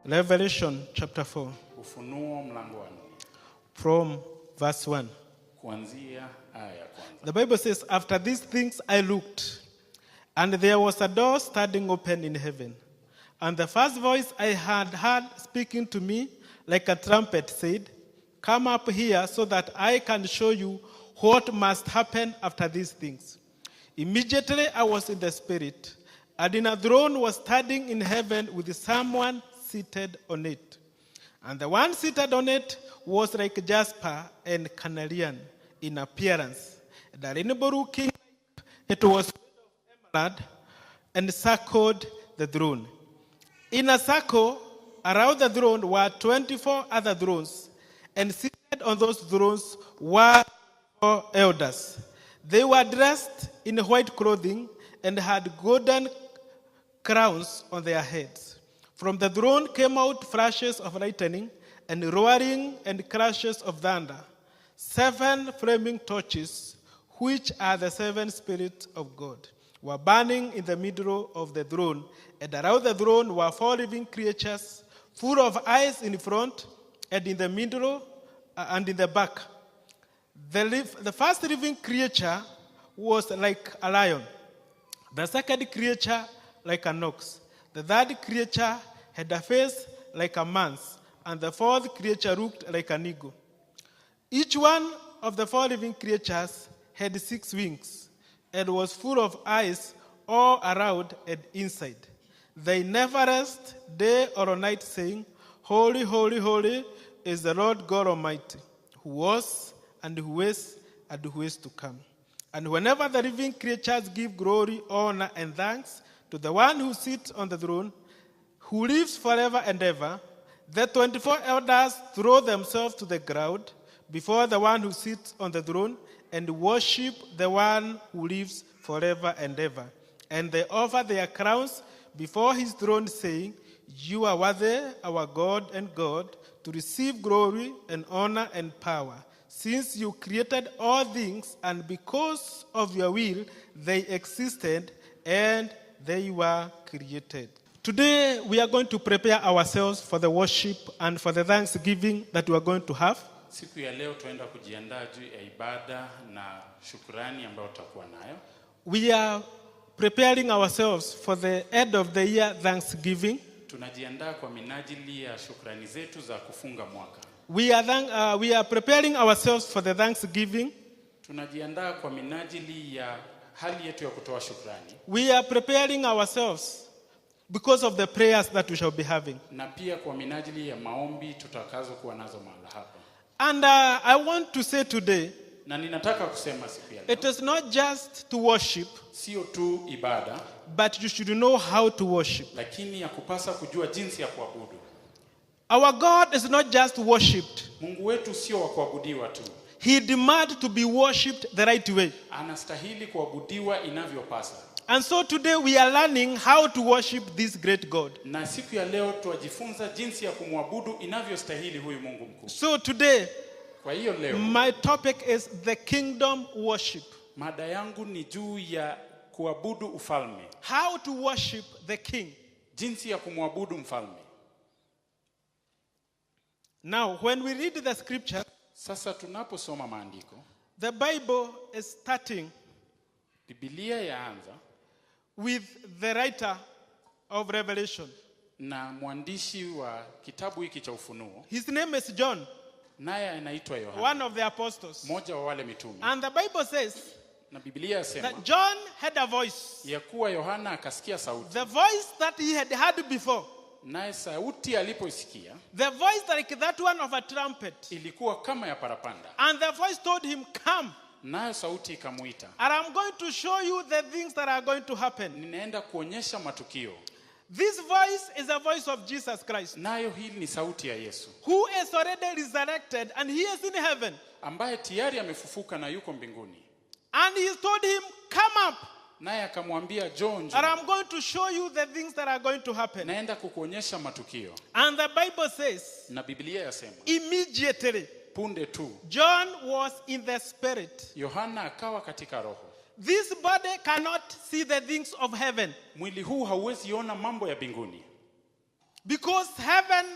Revelation chapter 4. Ufunuo mlango wa 4. From verse 1. Kuanzia aya ya kwanza. The Bible says, after these things I looked, and there was a door standing open in heaven. And the first voice I had heard speaking to me like a trumpet said, come up here so that I can show you what must happen after these things. Immediately I was in the Spirit, and in a throne was standing in heaven with someone seated on it. And the one seated on it was like jasper and carnelian in appearance. And a rainbow looking, it was made of emerald and circled the throne. In a circle around the throne were 24 other thrones, and seated on those thrones were 4 elders. They were dressed in white clothing and had golden crowns on their heads. From the throne came out flashes of lightning and roaring and crashes of thunder. 7 flaming torches, which are the 7 spirits of God, were burning in the middle of the throne, and around the throne were 4 living creatures, full of eyes in front and in the middle and in the back. The first living creature was like a lion, the second creature like an ox, the third creature had a face like a man's, and the fourth creature looked like an eagle. Each one of the 4 living creatures had 6 wings and was full of eyes all around and inside. They never rest day or night, saying, Holy, holy, holy is the Lord God Almighty, who was and who is and who is to come. And whenever the living creatures give glory, honor, and thanks to the one who sits on the throne, who lives forever and ever, the 24 elders throw themselves to the ground before the one who sits on the throne and worship the one who lives forever and ever. And they offer their crowns before his throne, saying, You are worthy, our God and God, to receive glory and honor and power, since you created all things, and because of your will they existed and they were created. Today we are going to prepare ourselves for the worship and for the thanksgiving that we are going to have. Siku ya leo tuenda kujiandaa juu ya ibada na shukrani ambayo tutakuwa nayo. We are preparing ourselves for the end of the year thanksgiving. Tunajiandaa kwa minajili ya shukrani zetu za kufunga mwaka. We are preparing ourselves for the thanksgiving. Tunajiandaa kwa minajili ya hali yetu ya kutoa shukrani. We are preparing ourselves because of the prayers that we shall be having. Na pia kwa minajili ya maombi tutakazo kuwa nazo mahali hapa. And I want to say today, na ninataka kusema siku ya leo, it is not just to worship, sio tu ibada, but you should know how to worship. Lakini ya kupasa kujua jinsi ya kuabudu. Our God is not just worshipped. Mungu wetu sio wa kuabudiwa tu. He demands to be worshipped the right way. Anastahili kuabudiwa inavyopasa. And so today we are learning how to worship this great God. Na siku ya leo tuajifunza jinsi ya kumwabudu inavyostahili huyu Mungu mkuu. So today, kwa hiyo leo, my topic is the kingdom worship. Mada yangu ni juu ya kuabudu ufalme. How to worship the king. Jinsi ya kumwabudu mfalme. Now, when we read the scripture, sasa tunaposoma maandiko, the Bible is starting Biblia yaanza with the writer of Revelation. Na mwandishi wa kitabu hiki cha Ufunuo. His name is John. Naye anaitwa Yohana. One of the apostles. Mmoja wa wale mitume. And the Bible says, na Biblia yasema, that John had a voice. Ya kuwa Yohana akasikia sauti. The voice that he had heard before. Naye sauti alipoisikia, the voice like that one of a trumpet, ilikuwa kama ya parapanda. And the voice told him, come. Nayo sauti ikamuita. And I'm going to show you the things that are going to happen. Ninaenda kuonyesha matukio. This voice is a voice of Jesus Christ. Nayo hili ni sauti ya Yesu. Who is already resurrected and he is in heaven. Ambaye tayari amefufuka na yuko mbinguni. And he told him, come up. Naye akamwambia John, and I'm going to show you the things that are going to happen. Naenda kukuonyesha matukio. And the Bible says, na Biblia yasema, immediately, punde tu, John was in the spirit. Yohana akawa katika roho. This body cannot see the things of heaven. Mwili huu hauwezi ona mambo ya mbinguni. Because heaven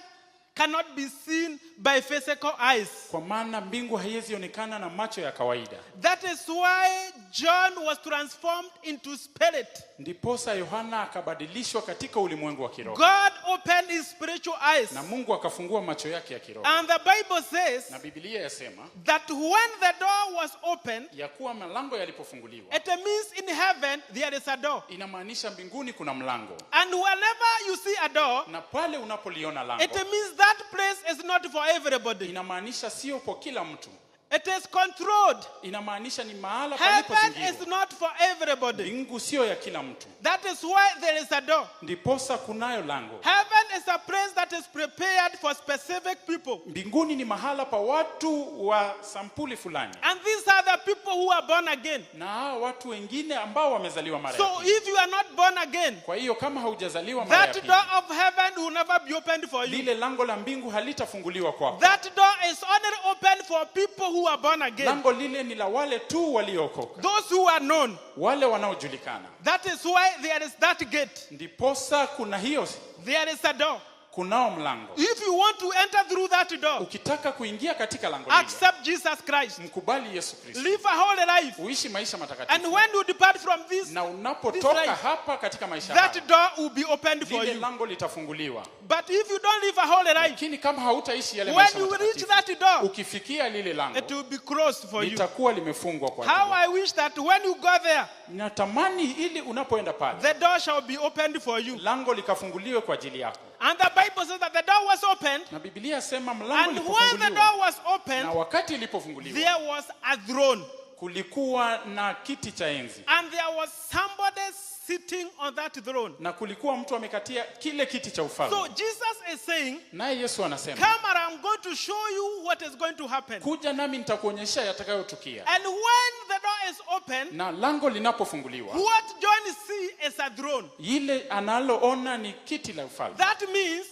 cannot be seen by physical eyes. Kwa maana mbingu haiwezi onekana na macho ya kawaida. That is why John was transformed into spirit. Ndiposa Yohana akabadilishwa katika ulimwengu wa kiroho. God opened his spiritual eyes. Na Mungu akafungua macho yake ya kiroho. And the Bible says Na Biblia yasema that when the door was opened, ya kuwa malango yalipofunguliwa, it means in heaven there is a door. inamaanisha mbinguni kuna mlango. And whenever you see a door, Na pale unapoliona lango, it means that place is not for everybody. inamaanisha sio kwa kila mtu. It is controlled. Inamaanisha ni mahala Heaven palipozingirwa. is not for everybody. Mbingu sio ya kila mtu. That is why there is a door. Ndiposa kunayo lango. Heaven is a place that is prepared for specific people. Mbinguni ni mahala pa watu wa sampuli fulani. And these are the people who are born again. Na hao watu wengine ambao wamezaliwa mara ya So pili. if you are not born again, Kwa hiyo kama haujazaliwa mara ya that pili, door of heaven will never be opened for you. lile lango la mbingu halitafunguliwa kwako. That door is only open for people who are born again. Lango lile ni la wale tu waliookoka, Those who are known. wale wanaojulikana. That is why there is that gate. Ndiposa kuna hiyo, There is a door. kunao mlango. If you want to enter through that door, Ukitaka kuingia katika lango lile, accept Jesus Christ. mkubali Yesu Kristo, Live a holy life. uishi maisha And matakatifu. when you depart from this, Na unapotoka life, hapa katika maisha haya, that door will be opened for lile you. lango litafunguliwa. But if you don't live a holy life, Lakini kama hautaishi yale when maisha you reach matakatifu, that door, ukifikia lile lango, it will be closed for you. litakuwa limefungwa kwa How ajili. I wish that when you go there, Natamani ili unapoenda pale, the door shall be opened for you. lango likafunguliwe kwa ajili yako. And the Bible says that the door was opened, Na Biblia yasema mlango and when the ulipofunguliwa, door was opened, na wakati ilipofunguliwa, there was a throne, kulikuwa na kiti cha enzi, and there was somebody sitting on that throne. na kulikuwa mtu amekatia kile kiti cha ufalme. So Jesus is saying, Naye Yesu anasema, come and I'm going to show you what is going to happen. kuja nami nitakuonyesha yatakayotukia. And when the door is open, Na lango linapofunguliwa, what John sees is a throne. ile analoona ni kiti la ufalme. That means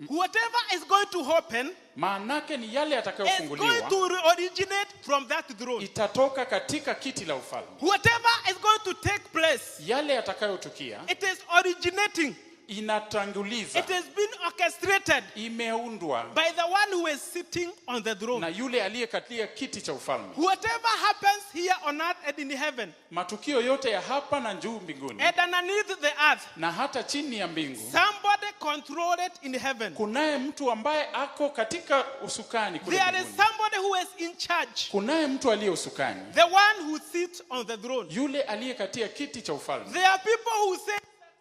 whatever is going to happen Maanake ni yale is going yatakayofunguliwa to originate from that throne. itatoka katika kiti la ufalme. Whatever is going to take place, Yale yatakayotukia it is originating. inatanguliza, It has been orchestrated imeundwa by the one who is sitting on the na throne. yule aliyekatia kiti cha ufalme. Whatever happens here on earth and in heaven Matukio yote ya hapa na juu mbinguni and underneath the earth, na hata chini ya mbingu, somebody control it in heaven. kunaye mtu ambaye ako katika usukani kule There is mbinguni. somebody who is in charge. Kunaye mtu aliye usukani, The one who sits on the throne. yule aliyekatia kiti cha ufalme. There are people who say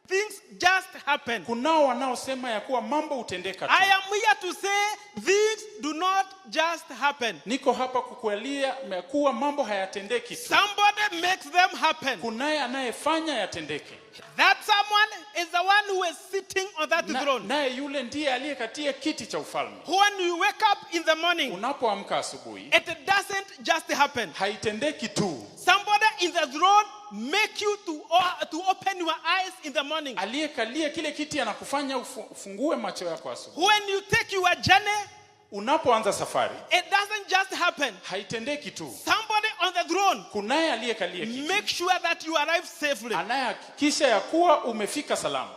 things just happen. Kunao wanaosema ya kuwa mambo hutendeka tu. I am here to say things do not just happen. Niko hapa kukualia ya kuwa mambo hayatendeki tu. Somebody makes them happen. Kunaye anayefanya yatendeke. That someone is the one who is sitting on that throne. Naye yule ndiye aliyekatia kiti cha ufalme. When you wake up in the morning, Unapoamka asubuhi, it doesn't just happen. haitendeki tu. Somebody in the throne make you to open your eyes in the morning. Aliyekalia kile kiti anakufanya ufungue macho yako asubuhi. When you take your journey, Unapoanza safari, it doesn't just happen. haitendeki tu. Somebody on the throne Kunaye aliyekalia kiti, make sure that you arrive safely. anayehakikisha ya kuwa umefika salama.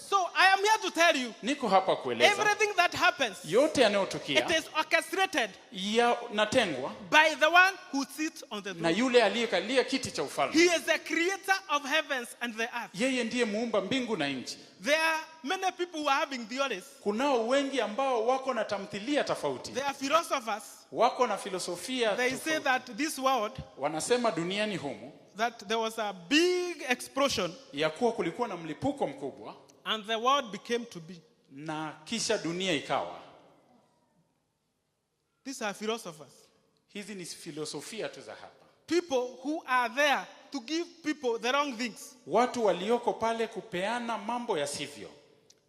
So I am here to tell you, Niko hapa kueleza everything that happens, yote it yanayotukia is orchestrated yanatengwa by the one who sits on the na throne. yule aliyekalia kiti cha ufalme. He is the creator of heavens and the earth. Yeye ndiye muumba mbingu na nchi. There are many people who are having theories. Kunao wengi ambao wako na tamthilia tofauti, They are philosophers. wako na filosofia They say tofauti. that this world, Wanasema duniani humu that there was a big explosion ya kuwa kulikuwa na mlipuko mkubwa and the world became to be. na kisha dunia ikawa. These are philosophers. Hizi ni filosofia tu za hapa. People who are there to give people the wrong things. Watu walioko pale kupeana mambo yasivyo.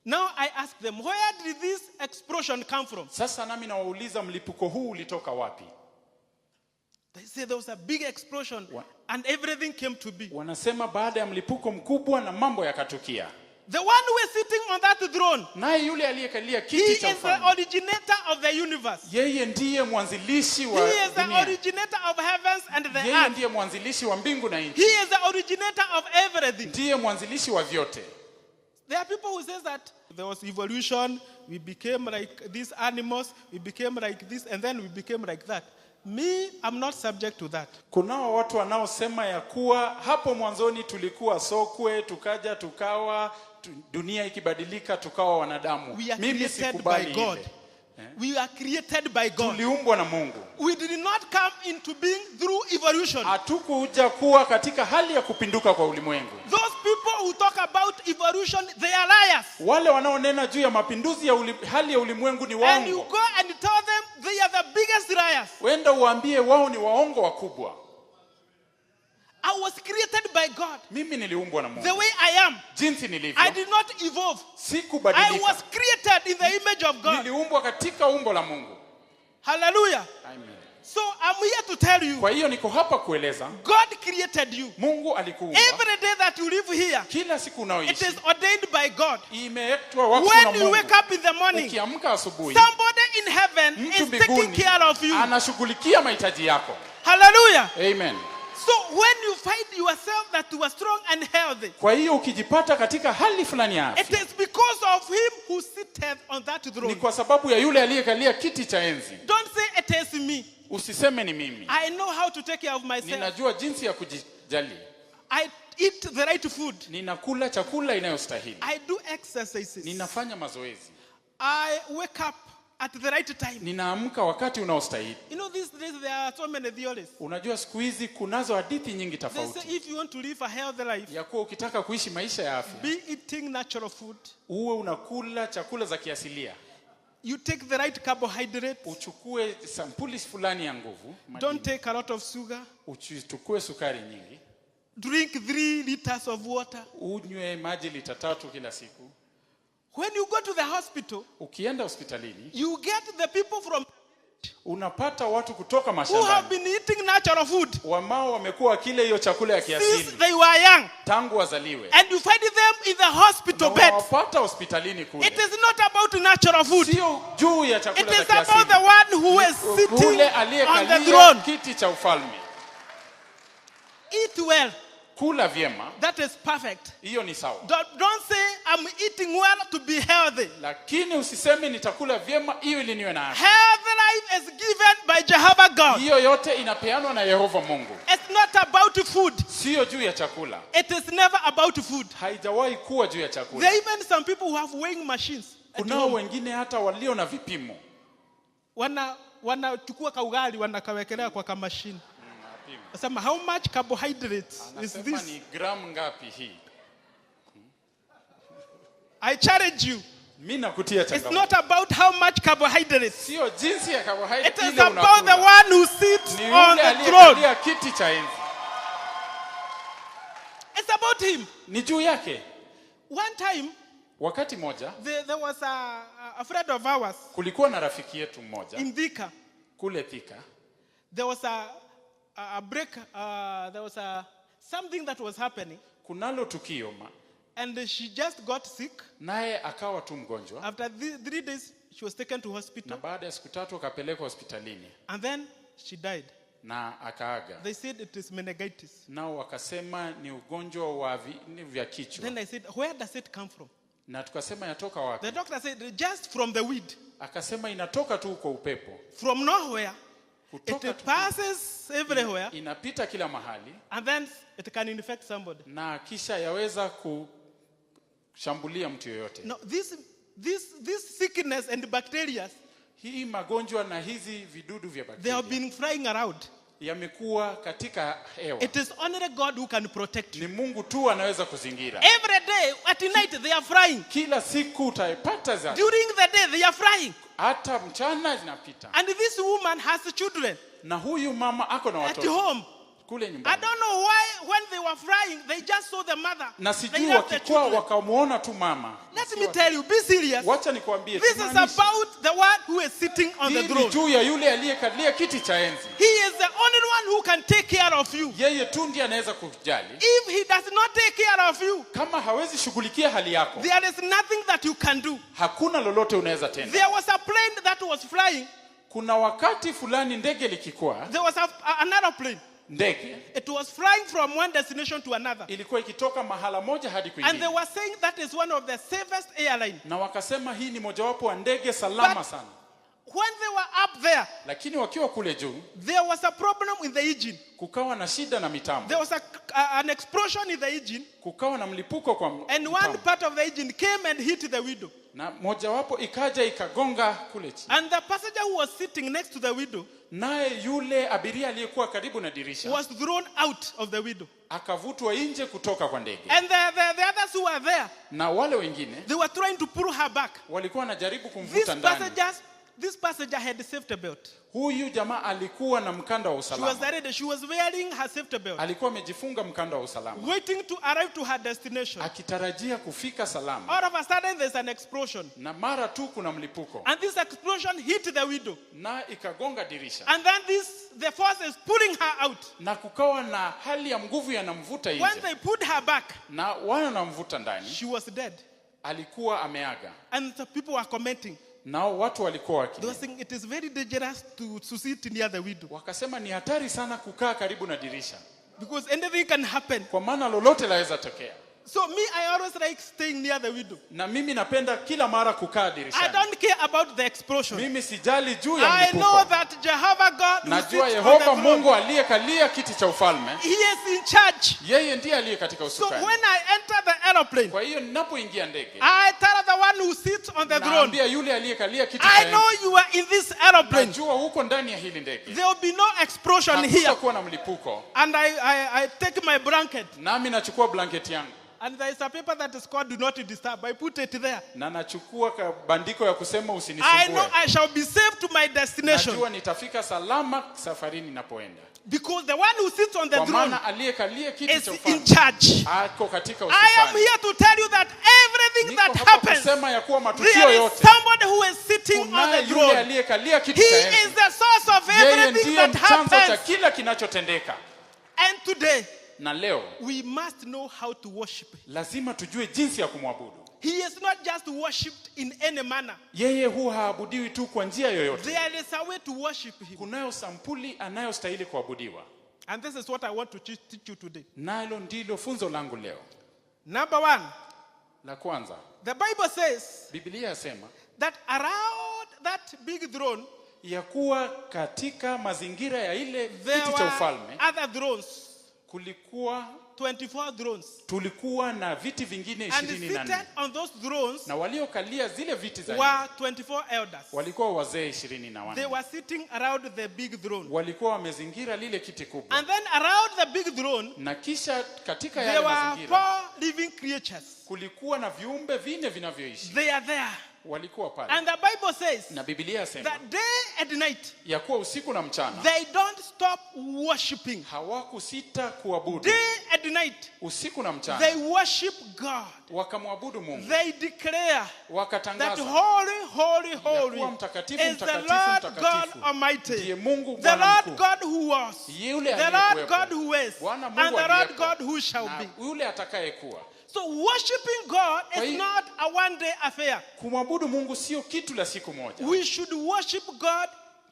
Now I ask them, where did this explosion come from? Sasa nami nawauliza, mlipuko huu ulitoka wapi? They say there was a big explosion and everything came to be. Wanasema baada ya mlipuko mkubwa na mambo yakatukia. The one who is sitting on that throne, Naye yule aliyekalia he kiti cha is the ufalme, originator of the universe. yeye ndiye mwanzilishi He wa is the dunia. originator of heavens and the Yeye earth. ndiye mwanzilishi wa mbingu na He nchi. is the originator of everything. Ndiye mwanzilishi wa vyote. There are people who say that There was evolution. We became like these animals. We became like this, and then we became like that. Me, I'm not subject to that. Kunao watu wanaosema ya kuwa hapo mwanzoni tulikuwa sokwe, tukaja tukawa, dunia ikibadilika tukawa wanadamu. We are Mimi created sikubali by God. ile. We are created by God. Tuliumbwa na Mungu. We did not come into being through evolution. Hatukuja kuwa katika hali ya kupinduka kwa ulimwengu. Those people who talk about evolution, they are liars. Wale wanaonena juu ya mapinduzi ya hali ya ulimwengu ni And you waongo. go and tell them they are the biggest liars. Wenda uambie wao ni waongo wakubwa. I was created by God. Mimi niliumbwa na The Mungu. way I am. Jinsi nilivyo. I did not evolve. I Sikubadilika. was created in the image of God. Niliumbwa katika umbo la Mungu. Hallelujah. Amen. So I'm here to tell you, Kwa hiyo niko hapa kueleza God created you. Mungu alikuumba. Every day that you live here, Kila siku it unaoishi is ordained by God. imeitwa wakfu na When you Mungu. wake up in the morning, Ukiamka asubuhi, somebody in heaven mtu is taking mbinguni care of you. anashughulikia mahitaji yako. Hallelujah. Amen. So when you find yourself that you are strong and healthy, Kwa hiyo ukijipata katika hali fulani ya it afya, is because of him who sitteth on that ni throne. kwa sababu ya yule aliyekalia kiti cha enzi. Don't say it is me. Usiseme ni mimi. I know how to take care of myself. Ninajua jinsi ya kujijali. I eat the right food. Ninakula chakula inayostahili. I do exercises. Ninafanya mazoezi. I wake up at the right time. Ninaamka wakati unaostahili. You know, these days there are so many theories. Unajua siku hizi kunazo hadithi nyingi They say tofauti. if you want to live a healthy life, Ya kuwa ukitaka kuishi maisha ya afya, be eating natural food. uwe unakula chakula za kiasilia. You take the right carbohydrates. Uchukue sampuli fulani ya nguvu, Don't take a lot of sugar. uchukue sukari nyingi, Drink 3 liters of water. unywe maji lita 3 kila siku. When you go to the hospital, Ukienda hospitalini, you get the people from unapata watu kutoka who have mashambani been eating natural food wamao wamekuwa kile hiyo chakula ya since kiasili they were young. tangu wazaliwe. And you find them in the hospital Na bed. wapata hospitalini It kule. is not about natural food. Sio juu ya It chakula za is about the kiasili. one who is sitting Ule on the aliyekalia throne. kiti cha ufalme. Eat well. Kula vyema, That is perfect. hiyo ni sawa. Don't say I'm eating well to be healthy. Lakini usiseme nitakula vyema ili niwe na afya. Healthy life is given by Jehovah God. Hiyo yote inapeanwa na Yehova Mungu. It's not about food. Sio juu ya chakula. It is never about food. Haijawahi kuwa juu ya There chakula. are even some people who have weighing machines. at Kunao home. wengine hata walio na vipimo. Wanachukua kaugali wanakawekelea kwa kamashini. Nasema how much carbohydrates is Anasema this? ni gramu ngapi hii? I challenge you. Mimi nakutia It's changamoto. not about how much carbohydrates. Sio jinsi ya It carbohydrate is ile about the unakula. one who sits Ni on yule the throne. aliyekalia kiti cha enzi. It's about him. Ni juu yake. One time, Wakati moja there was a friend of ours kulikuwa na rafiki yetu mmoja in Thika. kule Thika. There was a break. There was something that was happening, Kunalo tukio and she just got sick. naye akawa tu mgonjwa, After 3 days, she was taken to na hospital, baada ya siku 3 akapelekwa hospitalini and then she died. na akaaga. They said it is meningitis. Nao wakasema ni ugonjwa wa viini vya kichwa. Then I said, where does it come from? Na tukasema yatoka wapi? The doctor said, just from the weed. Akasema inatoka tu kwa upepo. From nowhere, Kutoka it tu, passes everywhere, inapita kila mahali and then it can infect somebody. na kisha yaweza kushambulia mtu yoyote. No, this sickness and bacteria, Hii magonjwa na hizi vidudu vya they have bakteria been flying around. yamekuwa katika hewa. It is only God who can protect you. Ni Mungu tu anaweza kuzingira. Every day, at night, they are flying. Kila siku utaipata za During the day, they are flying. hata mchana zinapita. And this woman has children Na huyu mama ako na at watoto home. kule I nyumbani. don't know why when they were flying, they just saw the mother. Na They sijui left the wakikuwa children. wakamuona tu mama. Let me tell you, be serious. Wacha nikwambie, This is about the one who is sitting on the hii ni throne. juu ya yule aliyekalia kiti cha enzi. He is the only one who can take care of you. Yeye tu ndiye anaweza kujali. If he does not take care of you, Kama hawezi shughulikia hali yako, there is nothing that you can do. hakuna lolote unaweza tenda. There was a plane that was flying. Kuna wakati fulani ndege likikwa, There was another plane. ndege It was flying from one destination to another. ilikuwa ikitoka mahala moja hadi And they kwingine, were saying that is one of the safest airline. na wakasema hii ni mojawapo wa ndege salama But- sana. When they were up there, Lakini wakiwa kule juu there was a problem in the engine. kukawa na shida na mitambo, There was an explosion in the engine, kukawa na mlipuko kwa and mitambo. one part of the engine came and hit the window. Na mojawapo ikaja ikagonga kule chini, And the passenger who was sitting next to the window naye yule abiria aliyekuwa karibu na dirisha was thrown out of the window. akavutwa nje kutoka kwa ndege, And the others who were there, na wale wengine they were trying to pull her back. walikuwa wanajaribu kumvuta ndani. This passenger had a safety belt. Huyu jamaa alikuwa na mkanda wa She was usalama, ready. She was wearing her safety belt, alikuwa amejifunga mkanda wa usalama waiting to arrive to her destination. akitarajia kufika salama, All of a sudden, there's an explosion. na mara tu kuna mlipuko And this explosion hit the window. na ikagonga dirisha, And then the force is pulling her out. na kukawa na hali ya nguvu yanamvuta When nje, they pulled her back, na wanamvuta ndani, she was dead. alikuwa ameaga. And the people were commenting. Nao watu walikuwa They were waki saying it is very dangerous to sit near the window wakasema ni hatari sana kukaa karibu na dirisha, because anything can happen. kwa maana lolote laweza tokea. So me, I always like staying near the window. Na mimi napenda kila mara kukaa I dirishani. don't care about the explosion. Mimi sijali juu ya I know mlipuko. that Jehovah God who Najua sits on the Yehova throne, Mungu aliyekalia kiti cha ufalme, He is in charge. yeye ndiye aliye katika So usukani. when I enter the aeroplane, Kwa hiyo ninapoingia ndege, I tell the one who sits on the throne, naambia yule aliyekalia kiti I cha know enzi, you are in this aeroplane. najua huko ndani ya hili ndege There will be no explosion here. hakutakuwa na mlipuko. And I take my blanket. Nami nachukua blanketi yangu And there is a paper that is called "Do Not Disturb." I put it there. na nachukua bandiko ya kusema I know usinisumbue. I shall be safe to my destination Najua nitafika salama safarini ninapoenda, because the one who sits on the kwa throne maana aliyekalia kiti is cha in ufalme charge. ako katika I am usukani. here to tell you that everything Niko that hapa happens, kusema ya kuwa matukio there is yote, somebody who is sitting on kunaye the yule throne. aliyekalia kiti He cha is enzi. the source of Yeye everything ndiye that chanzo cha happens. kila kinachotendeka. And today, Na leo we must know how to worship. lazima tujue jinsi ya kumwabudu. He is not just worshipped in any manner. Yeye huwa haabudiwi tu kwa njia yoyote. There is a way to worship him. Kunayo sampuli anayostahili kuabudiwa. And this is what I want to teach you today. Nalo ndilo funzo langu leo. Number one, La kwanza, the Bible says Biblia yasema that around that big throne, ya kuwa katika mazingira ya ile there kiti cha were ufalme other thrones, kulikuwa 24 thrones. tulikuwa na viti vingine And 24, seated on those thrones na waliokalia zile viti za were 24 elders. walikuwa wazee They 24, were sitting around the big throne. walikuwa wamezingira lile kiti kubwa. And then around the big throne, Na kisha katika there yale were mazingira 4 living creatures. kulikuwa na viumbe vinne vinavyoishi, They are there. walikuwa pale. And the Bible says Na Biblia yasema that day and night, ya kuwa usiku na mchana they don't stop worshiping. hawakusita kuabudu. Day and night, Usiku na mchana they worship God. wakamwabudu Mungu, They declare that wakatangaza holy, holy, holy kuwa mtakatifu, is the mtakatifu, Lord God mtakatifu ndiye Almighty, Mungu the Bwana Lord mkuu, God who was, yule the Lord aliyekuwepo, God who is, Bwana and Mungu the Lord aliyeko, God who shall na be. yule atakayekuwa. So worshiping God Kwa is hiyo- not a one-day affair. Kumwabudu Mungu sio kitu la siku moja. We should worship God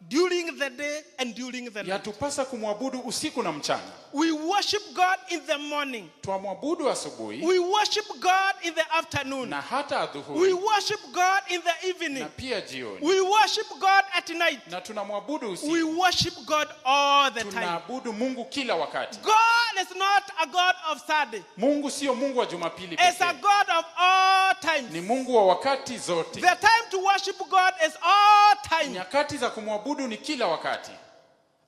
during the day and during the night. Yatupasa kumwabudu usiku na mchana. We worship God in the morning. Twamwabudu asubuhi We worship God in the afternoon. na hata We adhuhuri worship God in the na evening. pia jioni, We worship God at night. na tunamwabudu usiku. We worship God all the time. Tunaabudu Mungu kila wakati. God is not a God of Sunday. Mungu sio Mungu wa Jumapili It's a pekee, God of all times. ni Mungu wa wakati zote. The time to worship God is all time. Nyakati za kumwabudu ni kila wakati.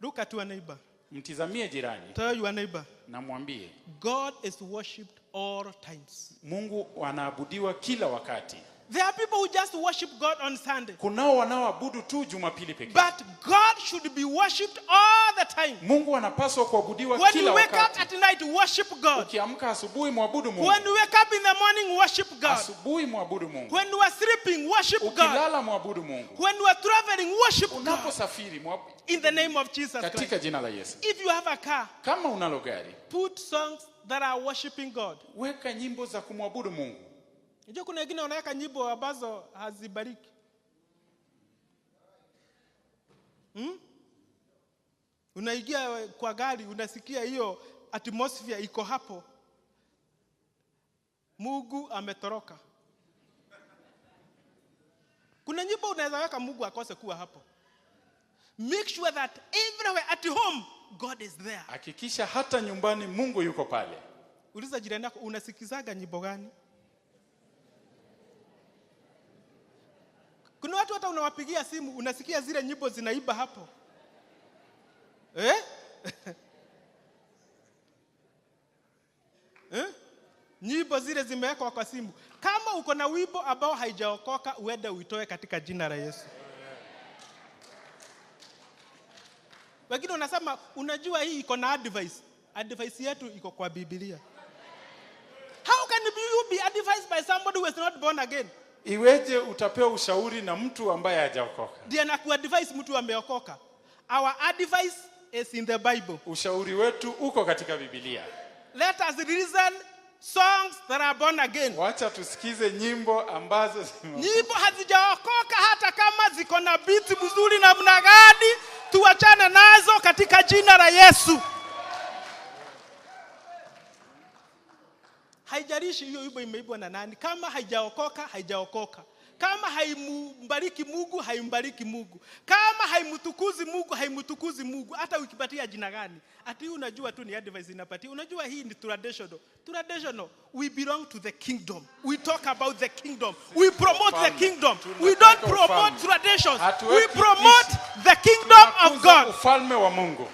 Look at your neighbor. Mtizamie jirani Tell your neighbor, na mwambie God is worshipped all times. Mungu anaabudiwa kila wakati. There are people who just worship God on Sunday. Kunao wanaoabudu tu Jumapili pekee. But God should be worshipped all the time. Mungu anapaswa kuabudiwa When kila you wake up wakati. at night, worship God. Ukiamka asubuhi mwabudu Mungu. When you wake up in the morning, worship God. Asubuhi mwabudu Mungu. When you are sleeping, worship God. Ukilala mwabudu Mungu. When you are traveling, worship God. Unaposafiri mwabudu In the name of Jesus Christ. katika jina la Yesu. If you have a car, Kama unalo gari, put songs that are worshiping God. weka nyimbo za kumwabudu Mungu. Unajua kuna wengine wanaweka nyimbo ambazo hazibariki. Unaingia kwa gari, unasikia hiyo atmosphere iko hapo. Mungu ametoroka. Kuna nyimbo unaweza weka Mungu akose kuwa hapo. Make sure that everywhere at home God is there. Hakikisha hata nyumbani Mungu yuko pale. Uliza jirani yako, unasikizaga nyimbo gani? Kuna watu hata unawapigia simu unasikia zile nyimbo zinaiba hapo. Nyimbo zile zimewekwa kwa simu. Kama uko na wimbo ambao haijaokoka, uende uitoe katika jina la Yesu. Wengine unasema unajua hii iko na advice. Advice yetu iko kwa Biblia. How can you be advised by somebody who is not born again? Iweje utapewa ushauri na mtu ambaye hajaokoka? Ndiye anakuadvise mtu ameokoka. Our advice is in the Bible. Ushauri wetu uko katika Biblia. Let us listen songs that are born again. Wacha tusikize nyimbo ambazo nyimbo hazijaokoka, hata kama ziko na beat mzuri namna gani, tuachane nazo katika jina la Yesu. Haijalishi hiyo wimbo imeibwa na nani, kama haijaokoka, haijaokoka. Kama haimbariki Mungu, haimbariki Mungu. Kama haimtukuzi Mungu, haimtukuzi Mungu. Hata ukipatia jina gani, ati unajua tu ni advice inapatia. Unajua hii ni traditional. Traditional. We belong to the kingdom. We talk about the kingdom. We promote the kingdom. We don't promote traditions. We promote the kingdom of God. Ufalme wa Mungu.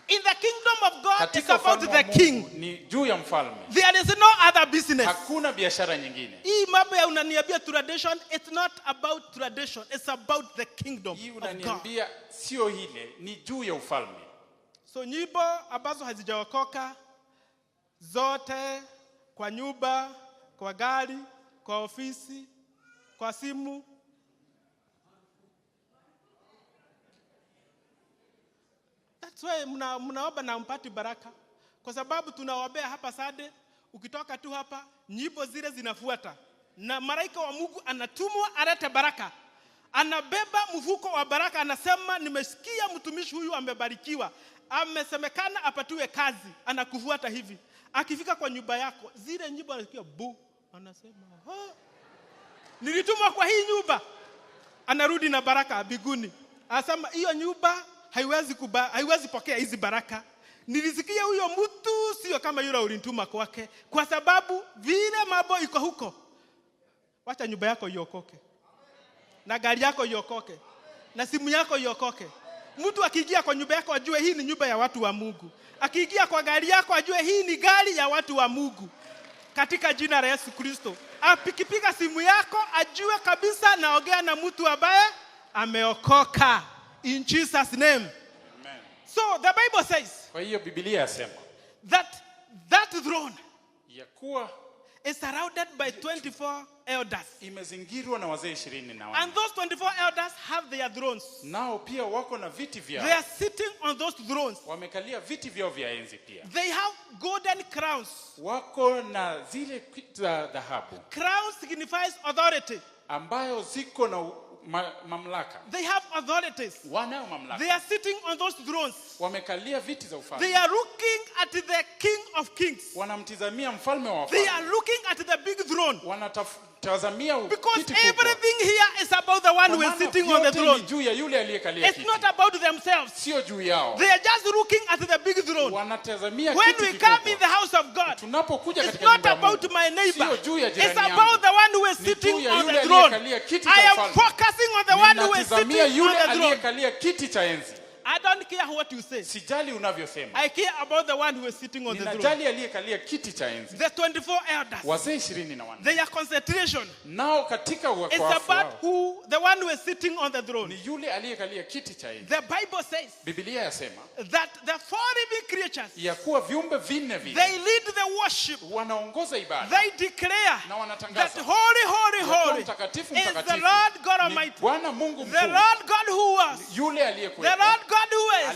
In the kingdom of God, it's about the king. Ni juu ya mfalme. There is no other business. Hakuna biashara nyingine. Hii mambo ya unaniambia tradition, it's not about tradition. It's about the kingdom hii of God. Unaniambia sio ile, ni juu ya ufalme. So nyimbo ambazo hazijaokoka zote kwa nyumba, kwa gari, kwa ofisi, kwa simu, that's why mnaomba na mpati baraka. Kwa sababu tunaombea hapa Sunday, ukitoka tu hapa nyimbo zile zinafuata. Na malaika wa Mungu anatumwa alete baraka. Anabeba mfuko wa baraka, anasema nimesikia mtumishi huyu amebarikiwa. Amesemekana apatiwe kazi, anakufuata hivi. Akifika kwa nyumba yako, zile nyimbo anasikia bu, anasema, nilitumwa kwa hii nyumba. Anarudi na baraka mbinguni. Anasema hiyo nyumba haiwezi pokea hizi baraka. Nilisikia huyo mtu sio kama yule ulinituma kwake, kwa sababu vile mambo iko huko. Wacha nyumba yako iokoke. Na gari yako iokoke. Na simu yako iokoke. Mtu akiingia kwa nyumba yako ajue hii ni nyumba ya watu wa Mungu. Akiingia kwa gari yako ajue hii ni gari ya watu wa Mungu. Katika jina la Yesu Kristo. Apikipiga simu yako ajue kabisa naongea na mtu ambaye ameokoka. In Jesus name. Amen. So the Bible says, kwa hiyo Biblia yasema that throne ya kuwa is surrounded by 24 elders. Imezingirwa na wazee 24. And those 24 elders have their thrones. Nao pia wako na viti vyao. They are sitting on those thrones. Wamekalia viti vyao vya enzi pia. They have golden crowns. Wako na zile za dhahabu. Crowns signifies authority. Ambayo ziko na mamlaka. They have authorities. Wanao mamlaka. They are sitting on those thrones. Wamekalia viti za ufalme. They are looking at the King of Kings. Wanamtizamia mfalme wa wafalme. They are looking at the big throne. Wanatazamia because everything here is about the one who is sitting on the throne. Juu ya yule aliyekalia kiti. It's not about themselves. Sio juu yao. They are just looking at the big throne. Wanatazamia when we come in the house of God, tunapokuja katika nyumba ya Mungu, it's not about my neighbor. Sio juu ya jirani yangu. It's about the one who is sitting on the throne. I am focusing on the one who is sitting on the throne. Aliyekalia kiti cha enzi. I don't care what you say. Sijali unavyosema. I care about the one who is sitting on the throne. Ninajali aliyekalia kiti cha enzi. The 24 elders. Wazee 24. Their concentration. Nao katika it's about who, the one who is sitting on the throne. Ni yule aliyekalia kiti cha enzi. The Bible says. Biblia yasema. That the four living creatures. Ya kuwa viumbe vinne vile. They lead the worship. Wanaongoza ibada. They declare. Na wanatangaza. That holy, holy, holy. Mtakatifu, is the Lord God Almighty. Bwana Mungu mkuu. The Lord God who was. Yule aliyekuwa. The Lord God who is.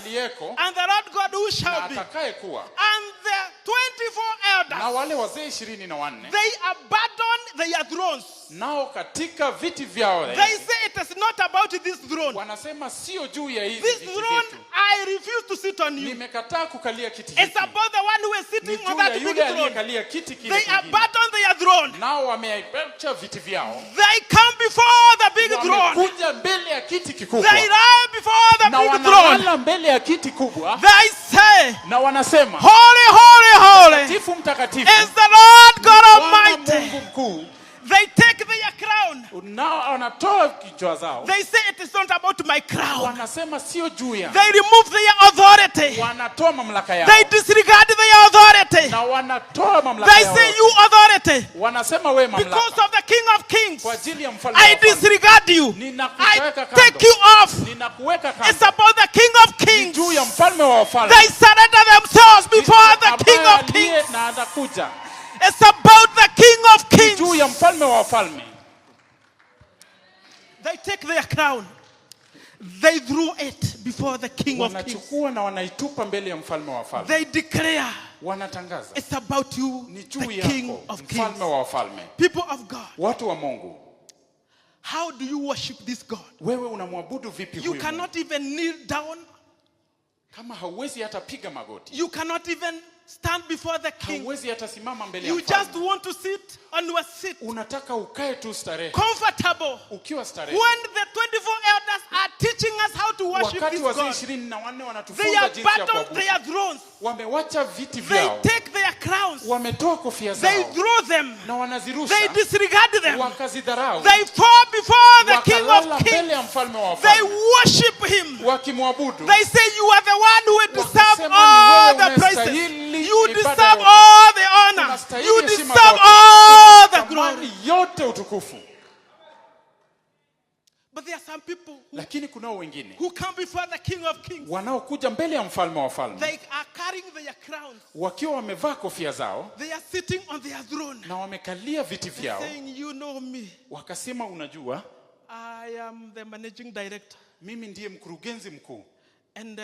And the Lord God who shall be. And the 24 elders. Na wale wazee 24. They abandon their thrones. Nao katika viti vyao. They say it is not about this throne. Wanasema sio juu ya hizi this viti throne vyetu. I refuse to sit on you. Nimekataa kukalia kiti It's hiki. about the one who is Ni sitting on juu ya that big yule throne. aliyekalia kiti kile They kingine. abandon their throne. Nao wameacha viti vyao. They come before the big throne. Wamekuja mbele ya kiti kikubwa. They lie before the Na big throne. wanalala mbele ya kiti kubwa. They say, Na wanasema, holy, holy, holy Mtakatifu, mtakatifu, is the Lord God Bwana Almighty. Mungu mkuu. They take their crown. Nao wanatoa kichwa zao. They say it is not about my crown. Wanasema sio juu ya. They remove their authority. Wanatoa mamlaka yao. They disregard their authority. Na wanatoa mamlaka They yao. say you authority. Wanasema we Because mamlaka. of the King of Kings, Kwa ajili ya mfalme I wa wafalme. disregard you. I Ninakuweka take kando. you off. Ninakuweka It's kando. about the King of Kings. Juu ya mfalme wa wafalme. They surrender themselves before the King Ambaye of aliye Kings. na atakuja. It's about the King of Juu Kings. ya mfalme wa wafalme. They take their crown. They throw it before the King of Kings. Wanachukua na wanaitupa mbele ya mfalme wa wafalme. They declare Wanatangaza. it's about you, Ni juu the King yako, of Kings. mfalme wa wafalme. People of God, Watu wa Mungu. how do you worship this God? Wewe unamwabudu vipi You huyu? cannot even kneel down. Kama hauwezi hata piga magoti. You cannot even stand before the King. Hauwezi hata simama mbele ya You just mfalme. want to sit on your seat, Unataka ukae tu starehe. comfortable. Ukiwa starehe. When the 24 elders are teaching us how to worship Wakati this wazee God, 24 they wanatufunza jinsi ya abandon kuabudu. their thrones. Wamewacha viti They vyao. take their crowns. Wametoa kofia They zao. throw them. Na wanazirusha. They disregard them. Wakazidharau. They fall before the King Wakalala of mbele Kings. ya mfalme wa They wafalme. worship him. Wakimwabudu. They say you are the one who will deserve Wakasema ni all wewe the praises. unastahili You ibada deserve yote. all the honor. Unastahili You heshima deserve zote. all the glory. Tamani yote utukufu. But there are some people Lakini kunao wengine who come before the King of Kings. wanaokuja mbele ya mfalme wa wafalme They are carrying their crowns. wakiwa wamevaa kofia zao They are sitting on their throne, na wamekalia viti vyao. saying, you know me. Wakasema, unajua I am the managing director. mimi ndiye mkurugenzi mkuu And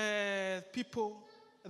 people,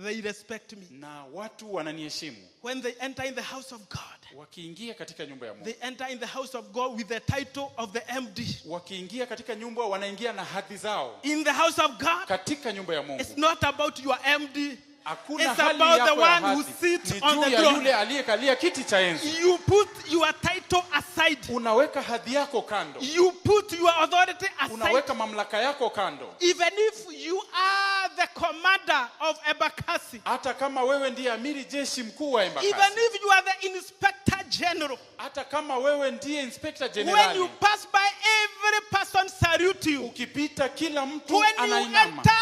they respect me. na watu wananiheshimu. When they enter in the house of God, Wakiingia katika nyumba ya Mungu, they enter in the house of God with the title of the MD. wakiingia katika nyumba wanaingia na hadhi zao. In the house of God, Katika nyumba ya Mungu it's not about your MD. hakuna It's hali about the yako ya one who hadhi. sits Ni on juu the ya throne. yule aliyekalia kiti cha enzi. You put your title aside. Unaweka hadhi yako kando. You put your authority aside. Unaweka mamlaka yako kando. Even if you are the commander of Ebakasi, Hata kama wewe ndiye amiri jeshi mkuu wa Embakasi. even if you are the inspector general, Hata kama wewe ndiye inspector when you generali. pass by, every person salute you. Ukipita kila mtu When you anainama. enter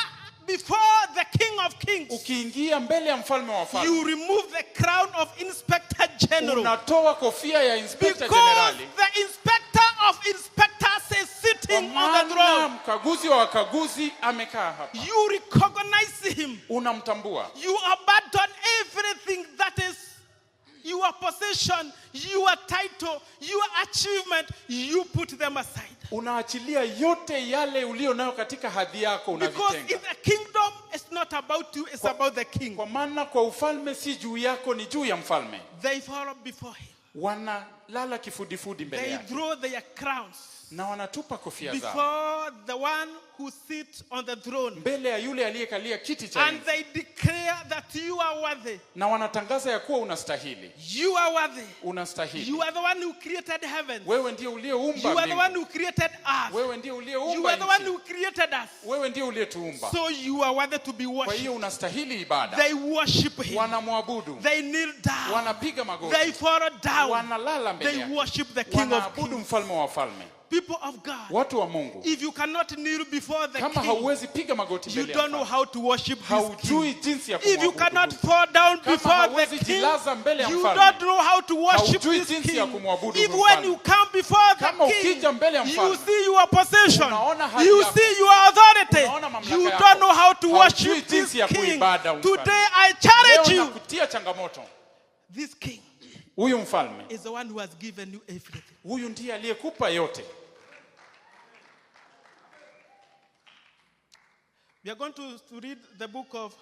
before the King of Kings, Ukiingia mbele ya mfalme wa wafalme, you remove the crown of inspector general. unatoa kofia ya inspector Because generali. the inspector of inspectors is Kwa sitting on the maana throne. mkaguzi wa wakaguzi amekaa hapa. You recognize him. Unamtambua. You abandon everything that is your possession, your title, your achievement. You put them aside. Unaachilia yote yale ulio nayo katika hadhi yako, Because unavitenga. in the kingdom, it's not about you, it's about the king. Kwa maana kwa ufalme si juu yako, ni juu ya mfalme. They fall before him. Wanalala kifudifudi mbele They yake throw their crowns na wanatupa kofia zao before the one who sits on the throne. mbele ya yule aliyekalia kiti cha And enzi, they declare that you are worthy. na wanatangaza ya kuwa unastahili. You are worthy. Unastahili. You are the one who created heaven. Wewe ndiye uliyeumba You are the one mbingu. who created earth. Wewe ndiye You uliyeumba are the one nchi. who created us. Wewe ndiye uliyetuumba. So you are worthy to be Kwa worshipped. hiyo unastahili ibada. They worship him. Wanamwabudu, They kneel down. wanapiga magoti, They fall down. wanalala mbele They yake, worship the King of wanaabudu Kings. mfalme wa wafalme. People of God, Watu wa Mungu, if you cannot kneel before the kama King, hauwezi piga magoti you mbele ya don't know mfalme, how to worship this haujui King. jinsi ya If you kumwabudu. cannot fall down Kama before hauwezi the King, jilaza mbele ya you mfalme, don't know how to worship haujui this jinsi ya King. kumwabudu If mfalme. when you come before Kama the King, ukija mbele ya you mfalme, see your possession, unaona hali you yako, see your authority, unaona mamlaka you yako, don't know how to haujui worship this jinsi ya King. kuibada mfalme. Today I challenge Leo you. nakutia changamoto. This King Huyu mfalme, is the one who has given you everything. huyu ndiye aliyekupa yote. We are going to read the book of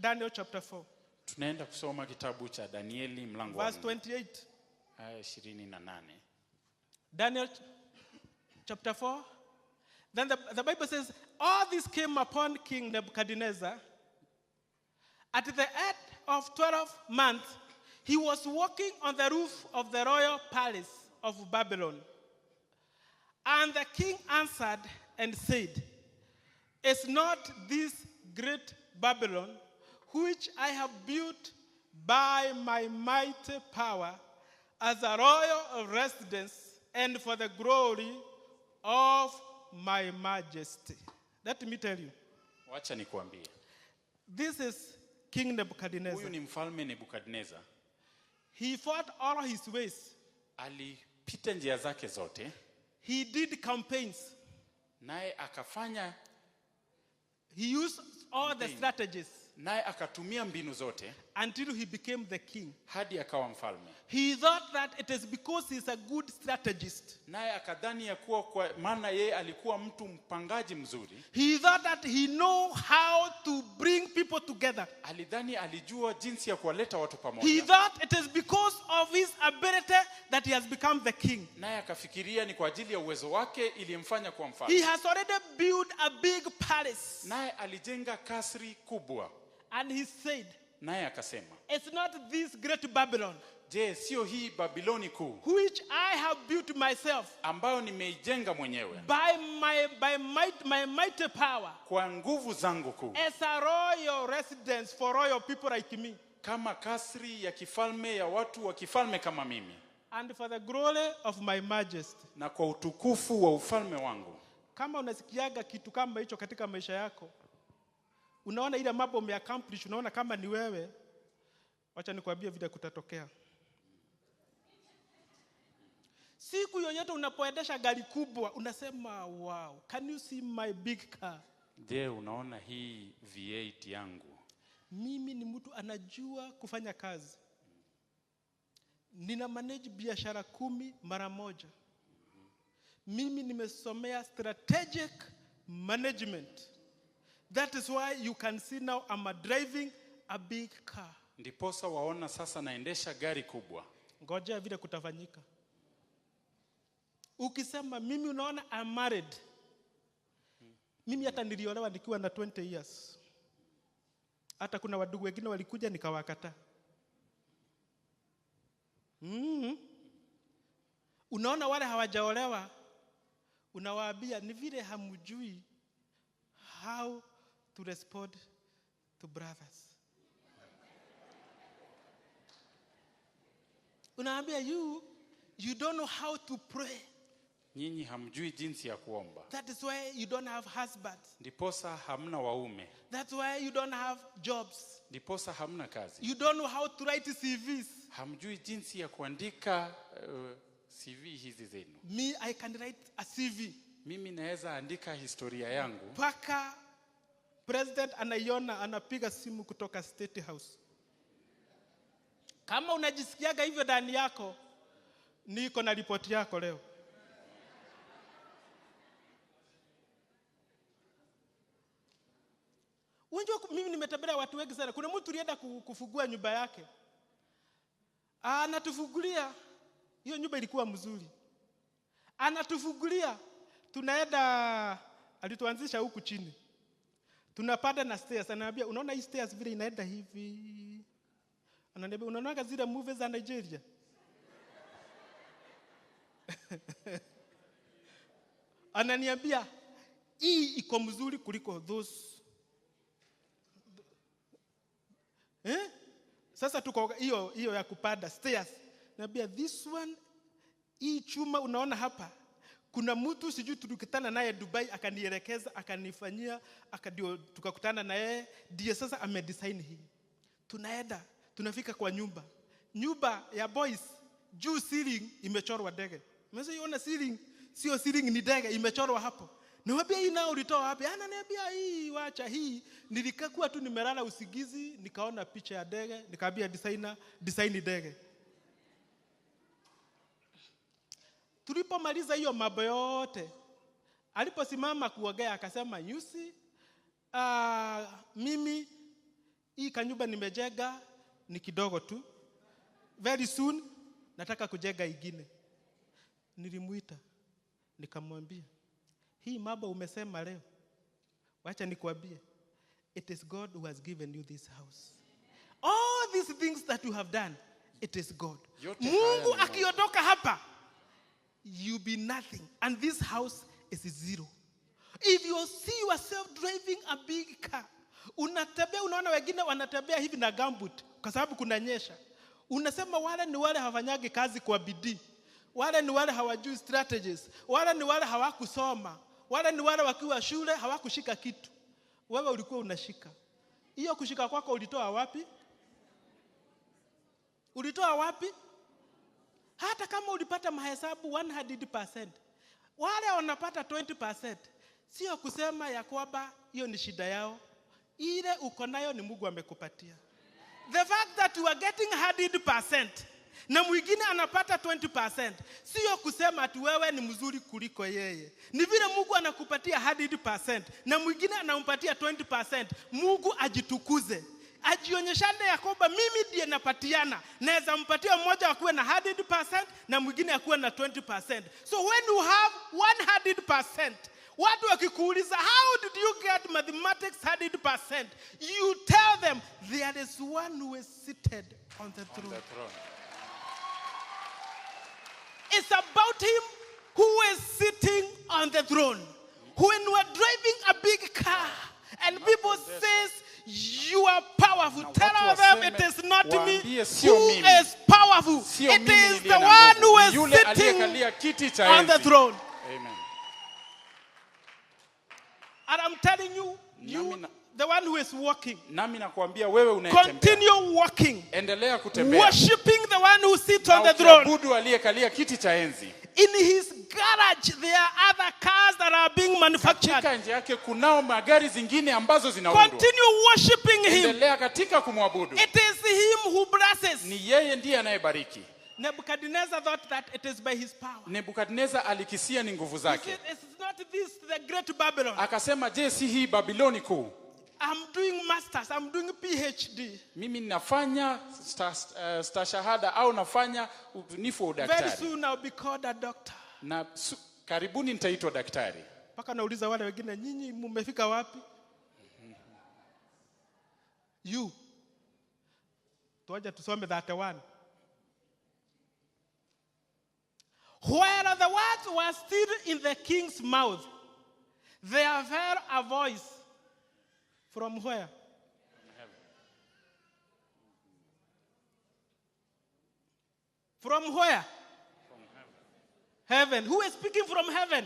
Daniel chapter 4, Tunaenda kusoma kitabu cha Danieli mlango wa verse 4, 28. aya 28. Daniel chapter 4. Then the Bible says, all this came upon King Nebuchadnezzar At the end of 12 months, he was walking on the roof of the royal palace of Babylon. And the king answered and said, "Is not this great Babylon, which I have built by my mighty power, as a royal residence and for the glory of my majesty?" Let me tell you, Wacha nikuambie. this is King Nebuchadnezzar. Huyu ni mfalme Nebukadneza. He fought all his ways. Alipita njia zake zote, He did campaigns. naye akafanya, He used all the strategies naye akatumia mbinu zote until he became the king. hadi akawa mfalme. He thought that it is because he's a good strategist. Naye akadhani ya kuwa kwa maana yeye alikuwa mtu mpangaji mzuri, He thought that he know how to bring people together. alidhani alijua jinsi ya kuwaleta watu He pamoja. thought it is because of his ability that he has become the king. Naye akafikiria ni kwa ajili ya uwezo wake iliyemfanya kuwa He mfalme. has already built a big palace. Naye alijenga kasri kubwa. And he said, Naye akasema, "It's not this great Babylon, je, sio hii Babiloni kuu which I have built myself ambayo nimeijenga mwenyewe by my mighty power, kwa nguvu zangu kuu, as a royal residence for royal people like me, kama kasri ya kifalme ya watu wa kifalme kama mimi, and for the glory of my majesty." na kwa utukufu wa ufalme wangu. Kama unasikiaga kitu kama hicho katika maisha yako, unaona ile mambo umeaccomplish, unaona kama ni wewe, wacha nikwambie vile kutatokea. Siku yoyote unapoendesha gari kubwa unasema, "Wow, can you see my big car?" Je, unaona hii V8 yangu? Mimi ni mtu anajua kufanya kazi. Nina manage biashara 10 mara moja. Mimi nimesomea strategic management. That is why you can see now I'm driving a big car. Ndiposa waona sasa naendesha gari kubwa. Ngojea vile kutafanyika. Ukisema mimi unaona I'm married. Mimi hata niliolewa nikiwa na 20 years. Hata kuna wadugu wengine walikuja nikawakataa. Unaona wale hawajaolewa, unawaambia ni vile hamjui how to respond to brothers. Unaambia you don't know how to pray. Nyinyi hamjui jinsi ya kuomba. That is why you don't have husbands. Ndiposa hamna waume. That's why you don't have jobs. Ndiposa hamna kazi. You don't know how to write CVs. Hamjui jinsi ya kuandika CV hizi zenu. Me, I can write a CV. Mimi naweza andika historia yangu. Paka president anaiona, anapiga simu kutoka State House. Kama unajisikiaga hivyo ndani yako, niko na ripoti yako leo. Unajua mimi nimetembelea watu wengi sana. Kuna mtu alienda kufungua nyumba yake. Anatufungulia. Hiyo nyumba ilikuwa mzuri. Anatufungulia. Tunaenda, alituanzisha huku chini. Tunapanda na stairs. Ananiambia, "Unaona hii stairs vile inaenda hivi?" Ananiambia, "Unaona zile movies za Nigeria?" Ananiambia, "Hii iko mzuri kuliko those." Sasa tuko hiyo ya kupanda stairs. Ananiambia, "This one, hii chuma unaona hapa, kuna mtu sijui tulikutana naye Dubai akanielekeza akanifanyia akadio tukakutana naye ndiye sasa amedesign hii." Tunaenda, tunafika kwa nyumba. Nyumba ya boys, juu ceiling imechorwa ndege. Mnaiona ceiling? Sio ceiling, ni ndege imechorwa hapo. Niwaambia, "Hii nao ulitoa wapi?" Ananiambia, "Hii wacha hii. Nilikakuwa tu nimelala usigizi, nikaona picha ya ndege, nikaambia design ndege." Tulipomaliza hiyo mambo yote, aliposimama kuongea akasema, "You see, mimi hii kanyumba nimejenga ni kidogo tu. Very soon nataka kujenga ingine." Nilimuita, nikamwambia, "Hii mambo umesema leo, wacha nikwambie, it is God who has given you this house. that you have done, it is God. Yote Mungu haya ni Mungu. akiondoka hapa, you be nothing. And this house is zero. If you see yourself driving a big car, unatembea unaona wengine wanatembea hivi na gambut kwa sababu kunanyesha. Unasema wale ni wale hawafanyagi kazi kwa bidii. Wale ni wale hawajui strategies. Wale ni wale hawakusoma. Wale ni wale wakiwa shule hawakushika kitu. Wewe ulikuwa unashika. Hiyo kushika kwako ulitoa wapi? Ulitoa wapi? Hata kama ulipata mahesabu 100%, wale wanapata 20%, sio kusema ya kwamba hiyo ni shida yao. Ile uko nayo ni Mungu amekupatia. The fact that you are getting 100% na mwingine anapata 20%, sio kusema ati wewe ni mzuri kuliko yeye. Ni vile Mungu anakupatia 100% na mwingine anampatia 20%, Mungu ajitukuze. Ajionyeshane ya kwamba mimi ndiye napatiana. Naweza mpatia mmoja akuwe na 100% na mwingine akuwe na 20%. So when you have 100%, watu wakikuuliza how did you get mathematics 100%, you tell them there is one who is seated on the throne. It's about him who is sitting on the throne. When you are driving a big car and people says you are powerful, tell them it is not me who is powerful. It is the one who is sitting on the throne. Amen. And I'm telling you, the one who is walking, Nami nakuambia wewe unayetembea, continue walking, endelea kutembea, worshiping the one who sits on the throne. Ukiabudu aliyekalia kiti cha enzi. In his garage there are other cars that are being manufactured. Katika nje yake kunao magari zingine ambazo zinaundwa. Continue worshiping him. Endelea katika kumwabudu. It is him who blesses. Ni yeye ndiye anayebariki. Nebuchadnezzar thought that it is by his power. Nebukadneza alikisia ni nguvu He zake. said, it's not this the great Babylon. Akasema, je, si hii Babiloni kuu? I'm doing masters, I'm doing PhD. Mimi ninafanya stashahada au nafanya ubunifu wa Very udaktari. soon I'll be called a doctor. Na karibuni nitaitwa daktari. Paka nauliza wale wengine, nyinyi mmefika wapi? You. Tuaje tusome that one. While the words were still in the king's mouth, there fell a voice. From where? From where? From heaven. Who is speaking from heaven?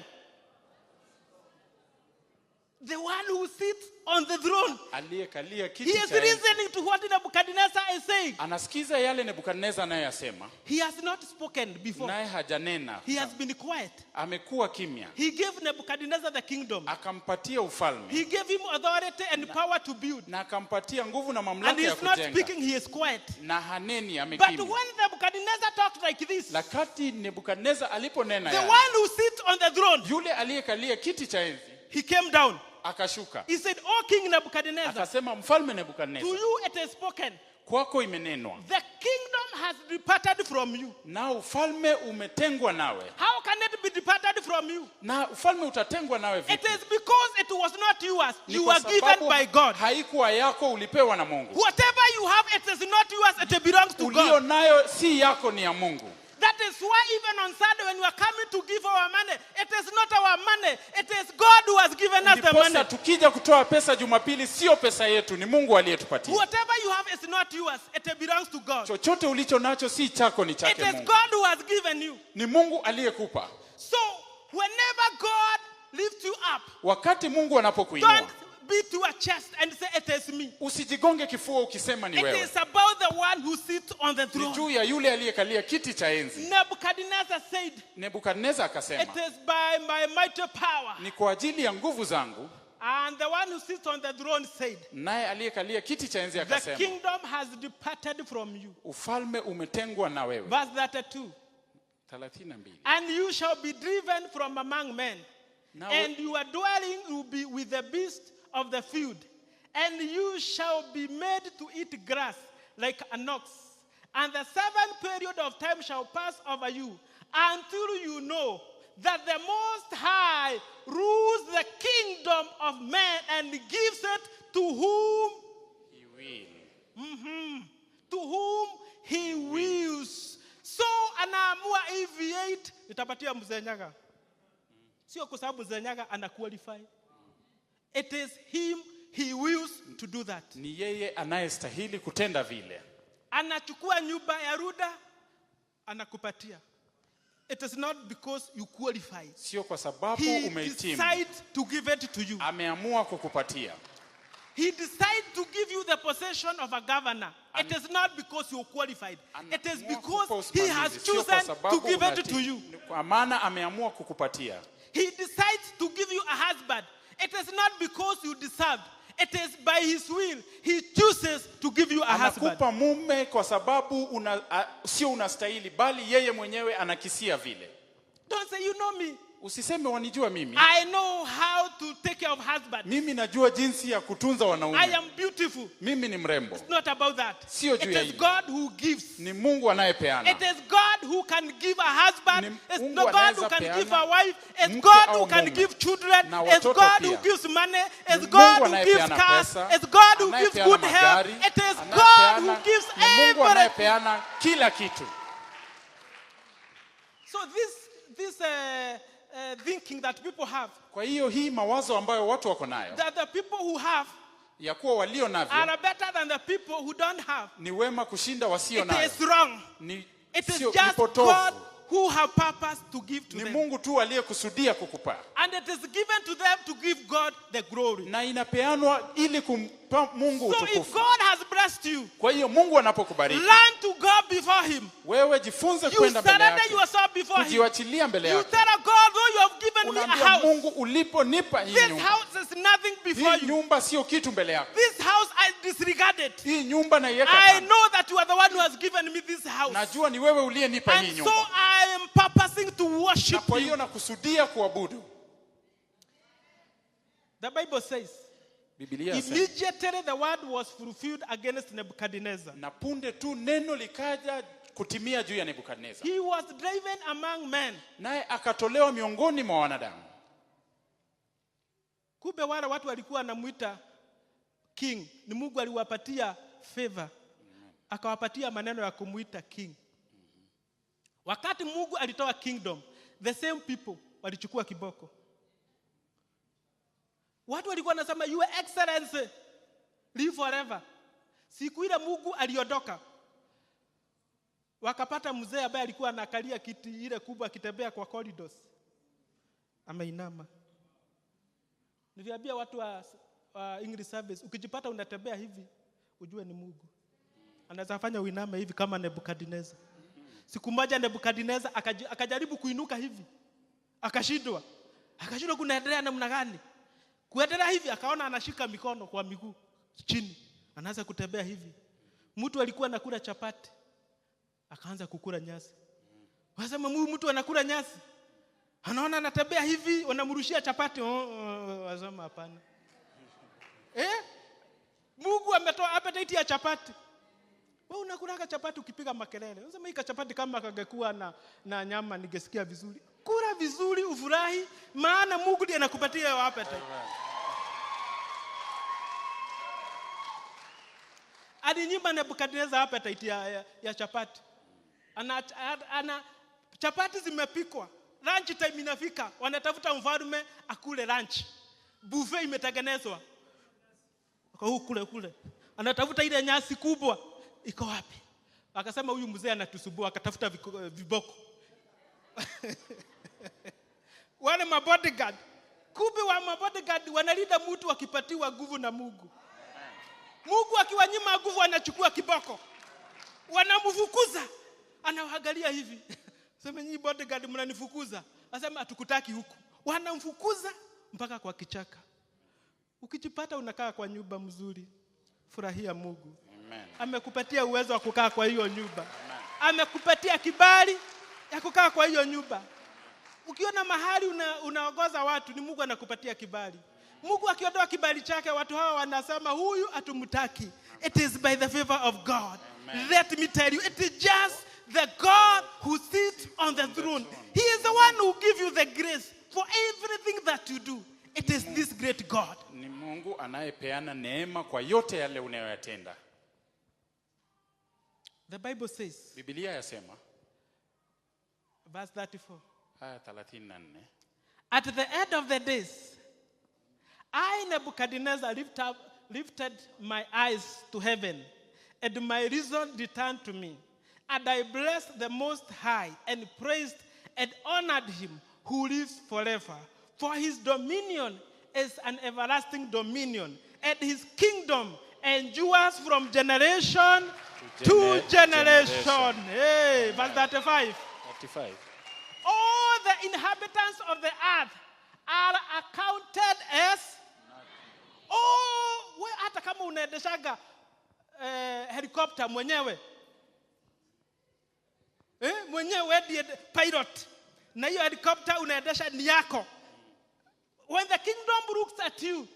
The one who sits on the throne. Aliyekalia He kiti is cha enzi. listening to what Nebuchadnezzar is saying. Anasikiza yale Nebukadneza anayosema. He has not spoken before. Naye hajanena. He has been quiet. Amekuwa kimya. He gave Nebuchadnezzar the kingdom. Akampatia ufalme. He gave him authority and power to build. Na akampatia nguvu na And mamlaka he ya is not kujenga. speaking, he is quiet. Na haneni But amekimya. when Nebuchadnezzar talked like this, Lakati Nebukadneza aliponena the yale, one who sits on the throne, yule aliyekalia kiti cha enzi he came down. akashuka. He said, "O King Nebuchadnezzar, Akasema, mfalme to Nebukadneza, you it is spoken. kwako imenenwa. The kingdom has departed from you." Na ufalme umetengwa nawe. How can it be departed from you? Na ufalme utatengwa nawe It vipi? is because it was not yours. Ni You kwa were given sababu by God. haikuwa yako, ulipewa na Mungu. Whatever you have, it is not yours. It belongs to Ulio God. nayo si yako, ni ya Mungu. That is why even on Sunday when we are coming to give our money, it is not our money. It is God who has given us the money. Ndiposa tukija kutoa pesa Jumapili, sio pesa yetu, ni Mungu aliyetupatia. Whatever you have is not yours. It belongs to God. Chochote ulicho nacho si chako, ni It chake is Mungu. God who has given you. Ni Mungu aliyekupa. So whenever God lifts you up, Wakati Mungu anapokuinua, don't beat your chest and say it is me. usijigonge kifua ukisema ni It wewe. is about the one who sits on the Ni throne. juu ya yule aliyekalia kiti cha enzi. Nebuchadnezzar said, Nebukadneza "It akasema, is by my mighty power." ni kwa ajili ya nguvu zangu. And the one who sits on the throne said, Naye aliyekalia kiti cha enzi "The akasema, kingdom has departed from you." ufalme umetengwa na wewe. Verse 32. 32. And you shall be driven from among men, Now- and your dwelling will be with the beasts of the field, and you shall be made to eat grass like an ox. And the 7th period of time shall pass over you until you know that the Most High rules the kingdom of man and gives it to whom He will. to whom utapatia mzee Nyaga. Sio kwa sababu mzee Nyaga ana qualify. It is him, he wills to do that. Ni yeye anayestahili kutenda vile. Anachukua nyumba ya Ruda, anakupatia. It is not because you qualify. Sio kwa sababu umehitimu. He decides to give it to you. Ameamua kukupatia. He decides to give you the possession of a governor. It is not because you are qualified. It is because he has chosen to give it to you. Kwa maana ameamua kukupatia. He decides to give you a husband. It is not because you deserved. It is by his will. He chooses to give you a husband. Anakupa mume kwa sababu sio unastahili, bali yeye mwenyewe anakisia vile. Don't say you know me. Usiseme wanijua mimi. I know how to take care of husband. Mimi najua jinsi ya kutunza wanaume. I am beautiful. Mimi ni mrembo. It's not about that. Sio juu ya it is God who gives. Ni Mungu anayepeana. It is God who can give a husband. It's not God who can give a wife. It's God who can give children. It's God who gives money. It's God who gives cars. It's God who gives good health. It is God who gives everything. Mungu anayepeana kila kitu. So this thinking that people have. Kwa hiyo hii mawazo ambayo watu wako nayo. That the people who have ya kuwa walio navyo are better than the people who don't have. Ni wema kushinda wasio nayo. It is wrong. It is just God who have purpose to give to them. Ni Mungu tu aliyekusudia kukupa. And it is given to them to give God the glory. Na inapeanwa ili kumpa Mungu utukufu. So if God has blessed you, kwa hiyo Mungu anapokubariki, learn to go before him. Wewe jifunze kwenda mbele yake. Kujiwachilia mbele yake. You tell God, though you have given me a house. Mungu uliponipa hii nyumba. This house is nothing before you. Hii nyumba sio kitu mbele yako. This house I disregard it. Hii nyumba naiweka kando. I know that you are the one who has given me this house. Najua ni wewe uliyenipa hii nyumba. And so I am purposing to worship you. Na kwa hiyo nakusudia kuabudu. The Bible says, immediately the word was fulfilled against Nebuchadnezzar. Na punde tu neno likaja kutimia juu ya Nebukadneza. He was driven among men. Naye akatolewa miongoni mwa wanadamu. Kumbe wale watu walikuwa wanamuita king, ni Mungu aliwapatia favor. Akawapatia maneno ya kumuita king. Wakati Mungu alitoa kingdom, the same people walichukua kiboko. Watu walikuwa wanasema your excellency live forever. Siku ile Mungu aliondoka, wakapata mzee ambaye alikuwa anakalia kiti ile kubwa akitembea kwa corridors. Ameinama. Niliambia watu wa English service, ukijipata unatembea hivi, ujue ni Mungu. Anaweza fanya uiname hivi kama Nebukadneza. Siku moja Nebukadneza akajaribu kuinuka hivi. Akashindwa. Akashindwa kunaendelea namna gani? Kuendelea hivi akaona anashika mikono kwa miguu chini. Anaanza kutembea hivi. Mtu alikuwa anakula chapati. Akaanza kukula nyasi. Wasema mtu anakula nyasi. Anaona anatembea hivi, wanamrushia chapati. Wasema hapana. Mungu ametoa appetite ya chapati. Wewe unakula chapati ukipiga makelele. Unasema hii chapati kama kangekuwa na nyama ningesikia vizuri. Kula vizuri ufurahi, maana Mungu ndiye anakupatia hiyo appetite. Alinyima Nebukadneza appetite ya chapati. Ana chapati zimepikwa. Lunch time inafika. Wanatafuta mfalme akule lunch. Buffet imetengenezwa. Kwa kule. Anatafuta ile nyasi kubwa. Iko wapi? Akasema huyu mzee anatusubua, akatafuta viboko. Wale mabodyguard. Kumbe wa mabodyguard wanalinda mtu akipatiwa nguvu na Mungu. Mungu akiwanyima nguvu anachukua kiboko. Wanamfukuza. Anawaangalia hivi. Sema nyinyi bodyguard mnanifukuza. Asema hatukutaki huku. Wanamfukuza mpaka kwa kichaka. Ukijipata unakaa kwa nyumba mzuri, furahia Mungu. Amen. Amekupatia uwezo wa kukaa kwa hiyo nyumba. Amen. Amekupatia kibali ya kukaa kwa hiyo nyumba. Ukiona mahali unaongoza watu, ni Mungu anakupatia kibali. Mungu akiondoa kibali chake, watu hawa wanasema huyu atumtaki. It is by the favor of God. Amen. Let me tell you, it is just the God who sits on the throne. He is the one who gives you the grace for everything that you do. It is this great God. Ni Mungu anayepeana neema kwa yote yale unayoyatenda. The Bible says, Biblia yasema, verse 34. aya 34. At the end of the days, I, Nebuchadnezzar, lifted my eyes to heaven, and my reason returned to me. And I blessed the Most High, and praised and honored him who lives forever. For his dominion is an everlasting dominion, and his kingdom endures from generation to generation. Hey, verse 35. 35. All the inhabitants of the earth are accounted as we hata kama unaendeshaga helicopter mwenyewe mwenyewe ndiye pilot na hiyo helicopter unaendesha ni yako. When the kingdom looks at you,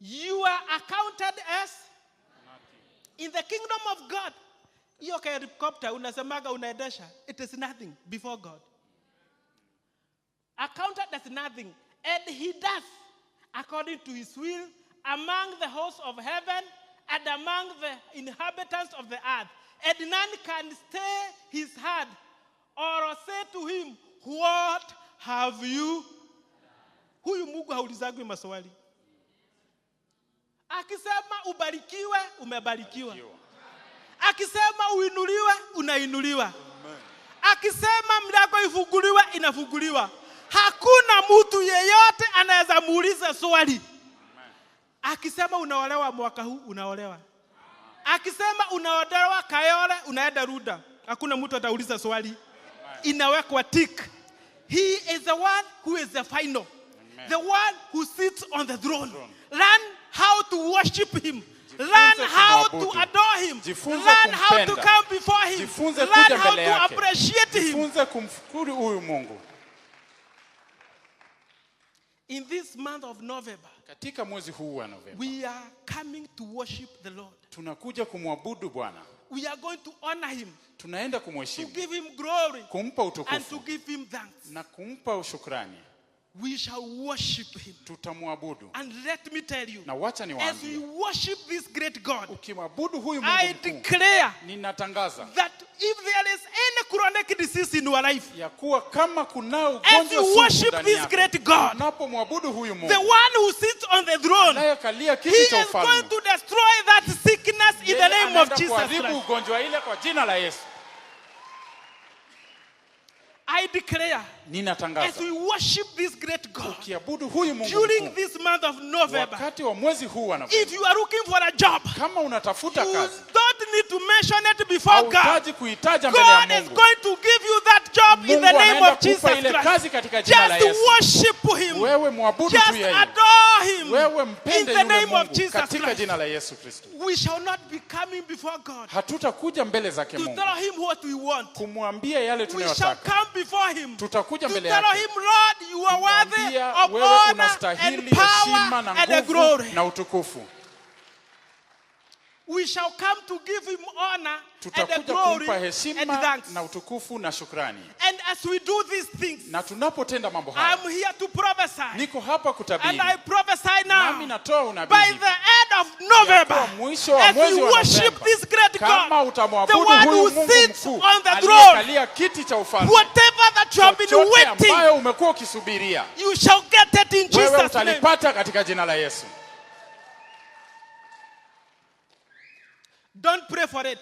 you are accounted as nothing. In the kingdom of God, hiyo helicopter unasemaga unaendesha, it is nothing before God. Accounted as nothing, and he does according to his will among the hosts of heaven and among the inhabitants of the earth. And none can stay his hand or say to him, what have you? Huyu Mungu haulizagwi maswali. Akisema ubarikiwe, umebarikiwa. Akisema uinuliwe, unainuliwa. Akisema mlango ifunguliwe, inafunguliwa. Hakuna mtu yeyote anaweza muuliza swali. Akisema unaolewa mwaka huu, unaolewa. Akisema unaolewa Kayole, unaenda Ruda. Hakuna mtu atauliza swali. Inawekwa tick. He is the one who is the final. Amen. The one who sits on the throne. Learn how to worship him. Learn how to adore him. Learn how to come before him. Learn how to appreciate him. Jifunze kumshukuru huyu Mungu. In this month of November, katika mwezi huu wa Novemba, we are coming to worship the Lord. Tunakuja kumwabudu Bwana. We are going to honor him. Tunaenda kumheshimu. To give him glory. Kumpa utukufu. And to give him thanks. Na kumpa shukrani. We shall worship him. Tutamwabudu. And let me tell you, na wacha niwaambie, as we worship this great God, ukimwabudu huyu Mungu I declare ninatangaza that if there is any chronic disease in your life, ya kuwa kama kuna as you worship this great God, unapomwabudu huyu Mungu, the one who sits on the throne, anayekalia he kiti cha is ufalme, going to destroy that sickness in the name of Jesus Christ. Ugonjwa ile kwa jina la Yesu. I declare, ninatangaza, as we worship this great God, ukiabudu huyu Mungu during this month of November, wakati wa mwezi huu wa Novemba, if you are looking for a job, kama unatafuta you kazi, don't need to mention it before God. Hautaji kuitaja mbele ya God is Mungu. going to give you that job Mungu in the name of Jesus Christ. Just worship him. Wewe muabudu just tu yeye. Adore him. Wewe In mpende the name Mungu of Jesus katika Christ. jina la Yesu Kristo. We shall not be coming before God Hatutakuja mbele zake to Mungu tell him what we want. kumwambia yale We shall tunayotaka. come before him Tutakuja to mbele tell yake. him, Lord, you are worthy of wewe honor unastahili and heshima power na and nguvu glory. na utukufu. We shall come to give him honor and Tutakuja glory kumpa and heshima thanks. na utukufu na shukrani. And as we do these things, Na tunapotenda mambo haya, I'm here to prophesy. niko hapa kutabiri. And I prophesy now, Nami natoa unabii by the end of November, kwa mwisho wa as mwezi we wa worship Novemba, this great kama God, the utamwabudu one huyu who Mungu sits mkuu on the throne, aliyekalia kiti cha ufalme, whatever that you have been chochote waiting, ambayo umekuwa ukisubiria, you shall get it in wewe Jesus' name. utalipata katika jina la Yesu. Don't pray for it.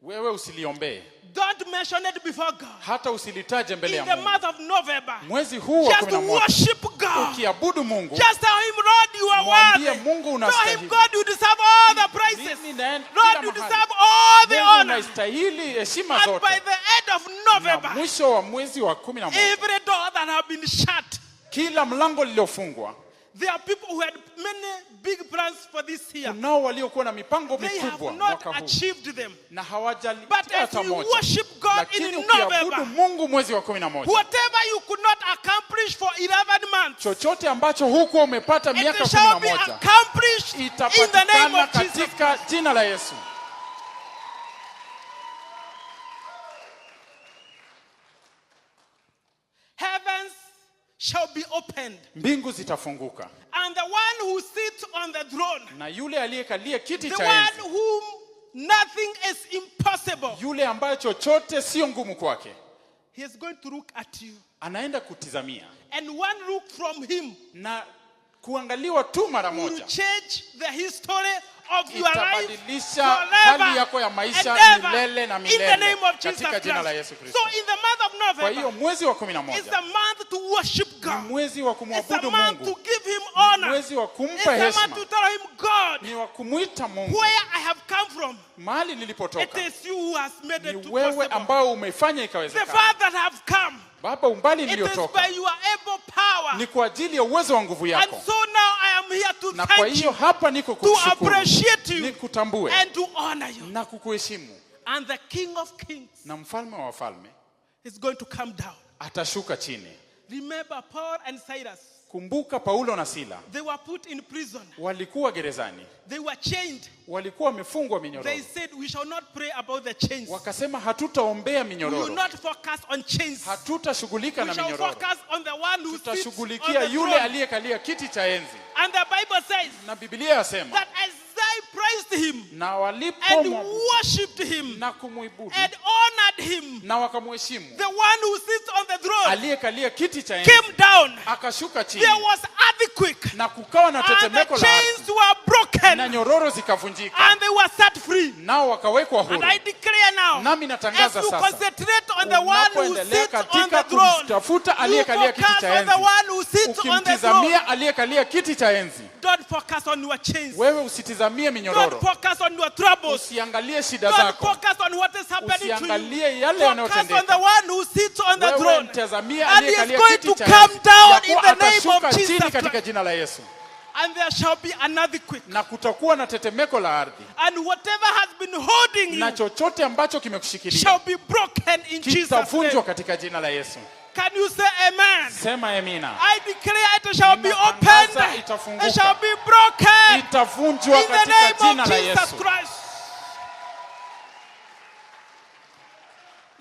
Wewe usiliombee. Don't mention it before God. Hata usilitaje mbele ya In the Mungu. month of November, Mwezi huu wa just 11, worship God. ukiabudu Mungu, Just tell him, Lord, you are mwambie worthy. Mungu Tell unastahili. him, God, you deserve all the praises. Mimi naenda Lord, kila you mahali. deserve all the Mungu honor. unastahili heshima And zote. by the end of Na November, mwisho wa mwezi wa 11, every door that have been shut, kila mlango lilofungwa, there are people who had many big plans for this year. kunao waliokuwa na mipango They have mikubwa not mwaka huu achieved them. na But hawajalitia as hata we moja. worship God Lakini in ukiabudu November, Mungu mwezi wa 11, whatever you could not accomplish for 11 months, chochote ambacho hukuwa umepata miaka it shall be 11 accomplished in the name itapatikana of Jesus. katika jina la Yesu. Heavens shall be opened, Mbingu zitafunguka and the one who sits on the throne, na yule aliyekalia kiti the cha one enzi, whom nothing is impossible, yule ambaye chochote sio ngumu kwake, he is going to look at you. anaenda kutizamia, And one look from him na kuangaliwa tu mara will moja change the history of your life itabadilisha forever hali yako ya maisha and ever, milele na in the name milele of Jesus katika jina la Christ. Yesu Kristo. So in the month of Kwa hiyo November, mwezi wa it's 11 the month to worship ni God. mwezi wa It's a kumwabudu month to Mungu, give him honor. mwezi wa It's kumpa a month heshima, to tell him, God, ni wa kumuita Mungu. where I have come from, Mahali it nilipotoka is you who has made ni it wewe possible. ambao umefanya The ikawezekana. far that have come, Baba, umbali it is niliotoka by your able power. ni kwa ajili ya uwezo wa nguvu And yako, so now I am here to na kwa thank hiyo you, hapa niko to kukushukuru, appreciate you, nikutambue and to honor you. na kukuheshimu. And the King of Kings Na mfalme wa wafalme is going to come down. atashuka chini. Remember Paul and Silas. Kumbuka Paulo na Sila They were put in prison. walikuwa gerezani, They were chained. walikuwa wamefungwa They minyororo. said, we shall not pray about the chains. Wakasema hatutaombea We will minyororo, not focus on chains. hatutashughulika We na shall minyororo, focus on the one who sits on tutashughulikia the yule throne. aliyekalia kiti cha enzi. And the Bible says Na Biblia yasema, that as they praised him na and walipomwabudu worshipped him na kumuibudu and honored him, na wakamheshimu, the one who sits on the throne aliyekalia kiti cha enzi came down. akashuka chini, There was earthquake. na kukawa na And the tetemeko la chains ardhi, were broken. na nyororo zikavunjika, And they were set free. nao wakawekwa And huru. I declare now, Nami as natangaza you sasa, concentrate on the one who unapoendelea sits on katika the throne, kumtafuta you aliyekalia kiti focus cha on enzi, the one who sits on the throne. ukimtizamia aliyekalia kiti cha enzi, Don't focus on your chains. wewe usitizamie Don't minyororo, focus on your troubles. usiangalie shida Don't zako, focus on what is happening to you. usiangalie yale Focus on the yanayotendeka. one who sits on the Wewe throne. mtazamie And he is aliyekalia going kiti to cha come enzi, down ya in kuwa the name of atashuka Jesus chini katika Christ. jina la Yesu, And there shall be an earthquake. na kutakuwa na tetemeko la ardhi, And whatever has been holding na you chochote ambacho kimekushikilia shall be broken in Jesus' kitavunjwa name. katika jina la Yesu. Can you say amen? Sema amina. I declare it shall be Ninatangaza opened. itafunguka. It shall be broken. Itavunjwa In the katika name jina of la Jesus Yesu. Christ.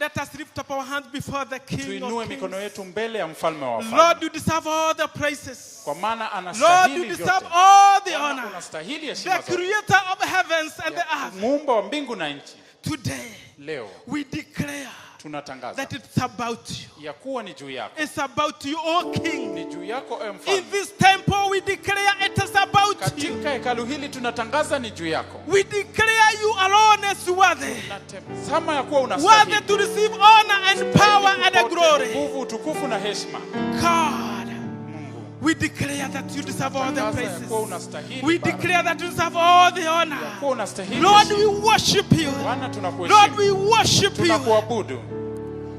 Let us lift up our hands before the King Tuinue of mikono Kings. yetu mbele ya mfalme wa wafalme, Lord, you deserve all the praises. kwa maana Lord, you anastahili deserve vyote. all the Bwana, honor. unastahili The heshima zote. creator of heavens and the earth. Muumba wa mbingu na nchi, Today, leo we declare tunatangaza that it's about you. ya kuwa ni juu yako, It's about you, O King. ni juu yako ewe In mfalme. this temple, we declare it is about you. Katika hekalu hili tunatangaza ni juu yako. We declare you alone as worthy. Tunasema ya kuwa Worthy unastahili to receive honor and power and kupokea glory. nguvu, utukufu na heshima. God, Mungu, we declare that you deserve all the tangaza ya praises. kuwa unastahili We Baba, declare that you deserve all the ya honor. kuwa unastahili Lord, heshima. we worship you. Bwana, Lord, tunakuheshimu, we worship you. tunakuabudu.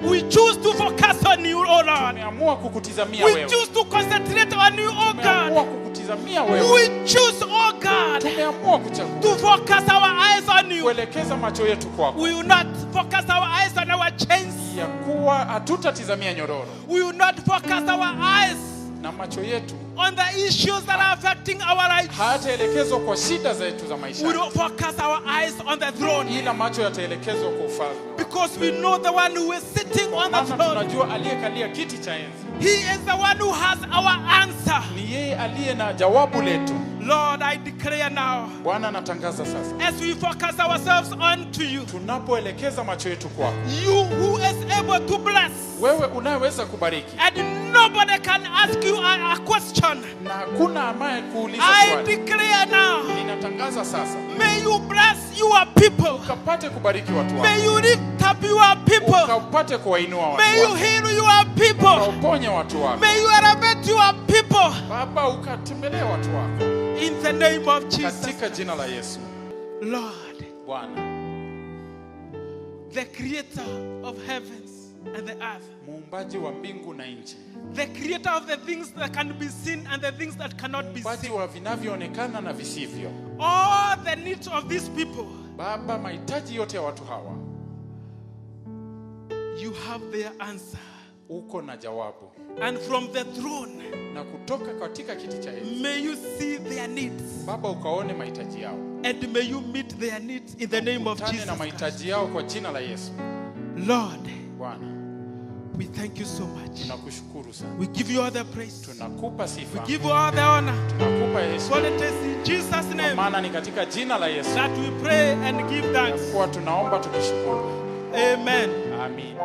We choose to focus on you, oh Lord. Tumeamua kukutizamia We wewe. choose to concentrate on you, oh Tumeamua God. kukutizamia wewe. We choose, oh God, Tumeamua kuchagua to focus our eyes on you. kuelekeza macho yetu kwako, We will not focus our eyes on our chains. ya kuwa hatutatizamia nyororo, We will not focus our eyes na macho yetu on the issues that are affecting our lives. hayataelekezwa kwa shida zetu za maisha, We will focus our eyes on the throne ila macho yataelekezwa kwa ufalme, because we know the one who is sitting on the maana throne. tunajua aliyekalia kiti cha enzi He is the one who has our answer. ni yeye aliye na jawabu letu. Lord, I declare now, Bwana, anatangaza sasa, as we focus ourselves onto you, tunapoelekeza macho yetu kwako, you who is able to bless, wewe unayeweza kubariki, and nobody can ask you a question. na hakuna ambaye kuuliza I swali. declare now, Ninatangaza sasa, may you bless your people. ukapate kubariki watu May wako, you lift up your people. ukapate kuwainua watu May you wako, heal your people. ukauponye watu wako. May you elevate your people. Baba, ukatembelee watu wako In the name of Jesus. katika jina la Yesu. Lord, Bwana, the creator of heavens and the earth, muumbaji wa mbingu na nchi, the creator of the things that can be seen and the things that cannot be muumbaji seen. wa vinavyoonekana na visivyo. All the needs of these people, Baba, mahitaji yote ya watu hawa, you have their answer. uko na jawabu, And from the throne, na kutoka katika kiti cha enzi, may you see their needs. Baba, ukaone mahitaji yao, And may you meet their needs in the name of ukutane Jesus na Christ. mahitaji yao kwa jina la Yesu. Lord, Bwana, we thank you so much. tunakushukuru sana, We give you all the praise. tunakupa We sifa, give you all the honor. tunakupa heshima, For it is in Jesus' name maana ni katika jina la Yesu that we pray and give thanks. kwa tunaomba tukishukuru. Amen. Amin.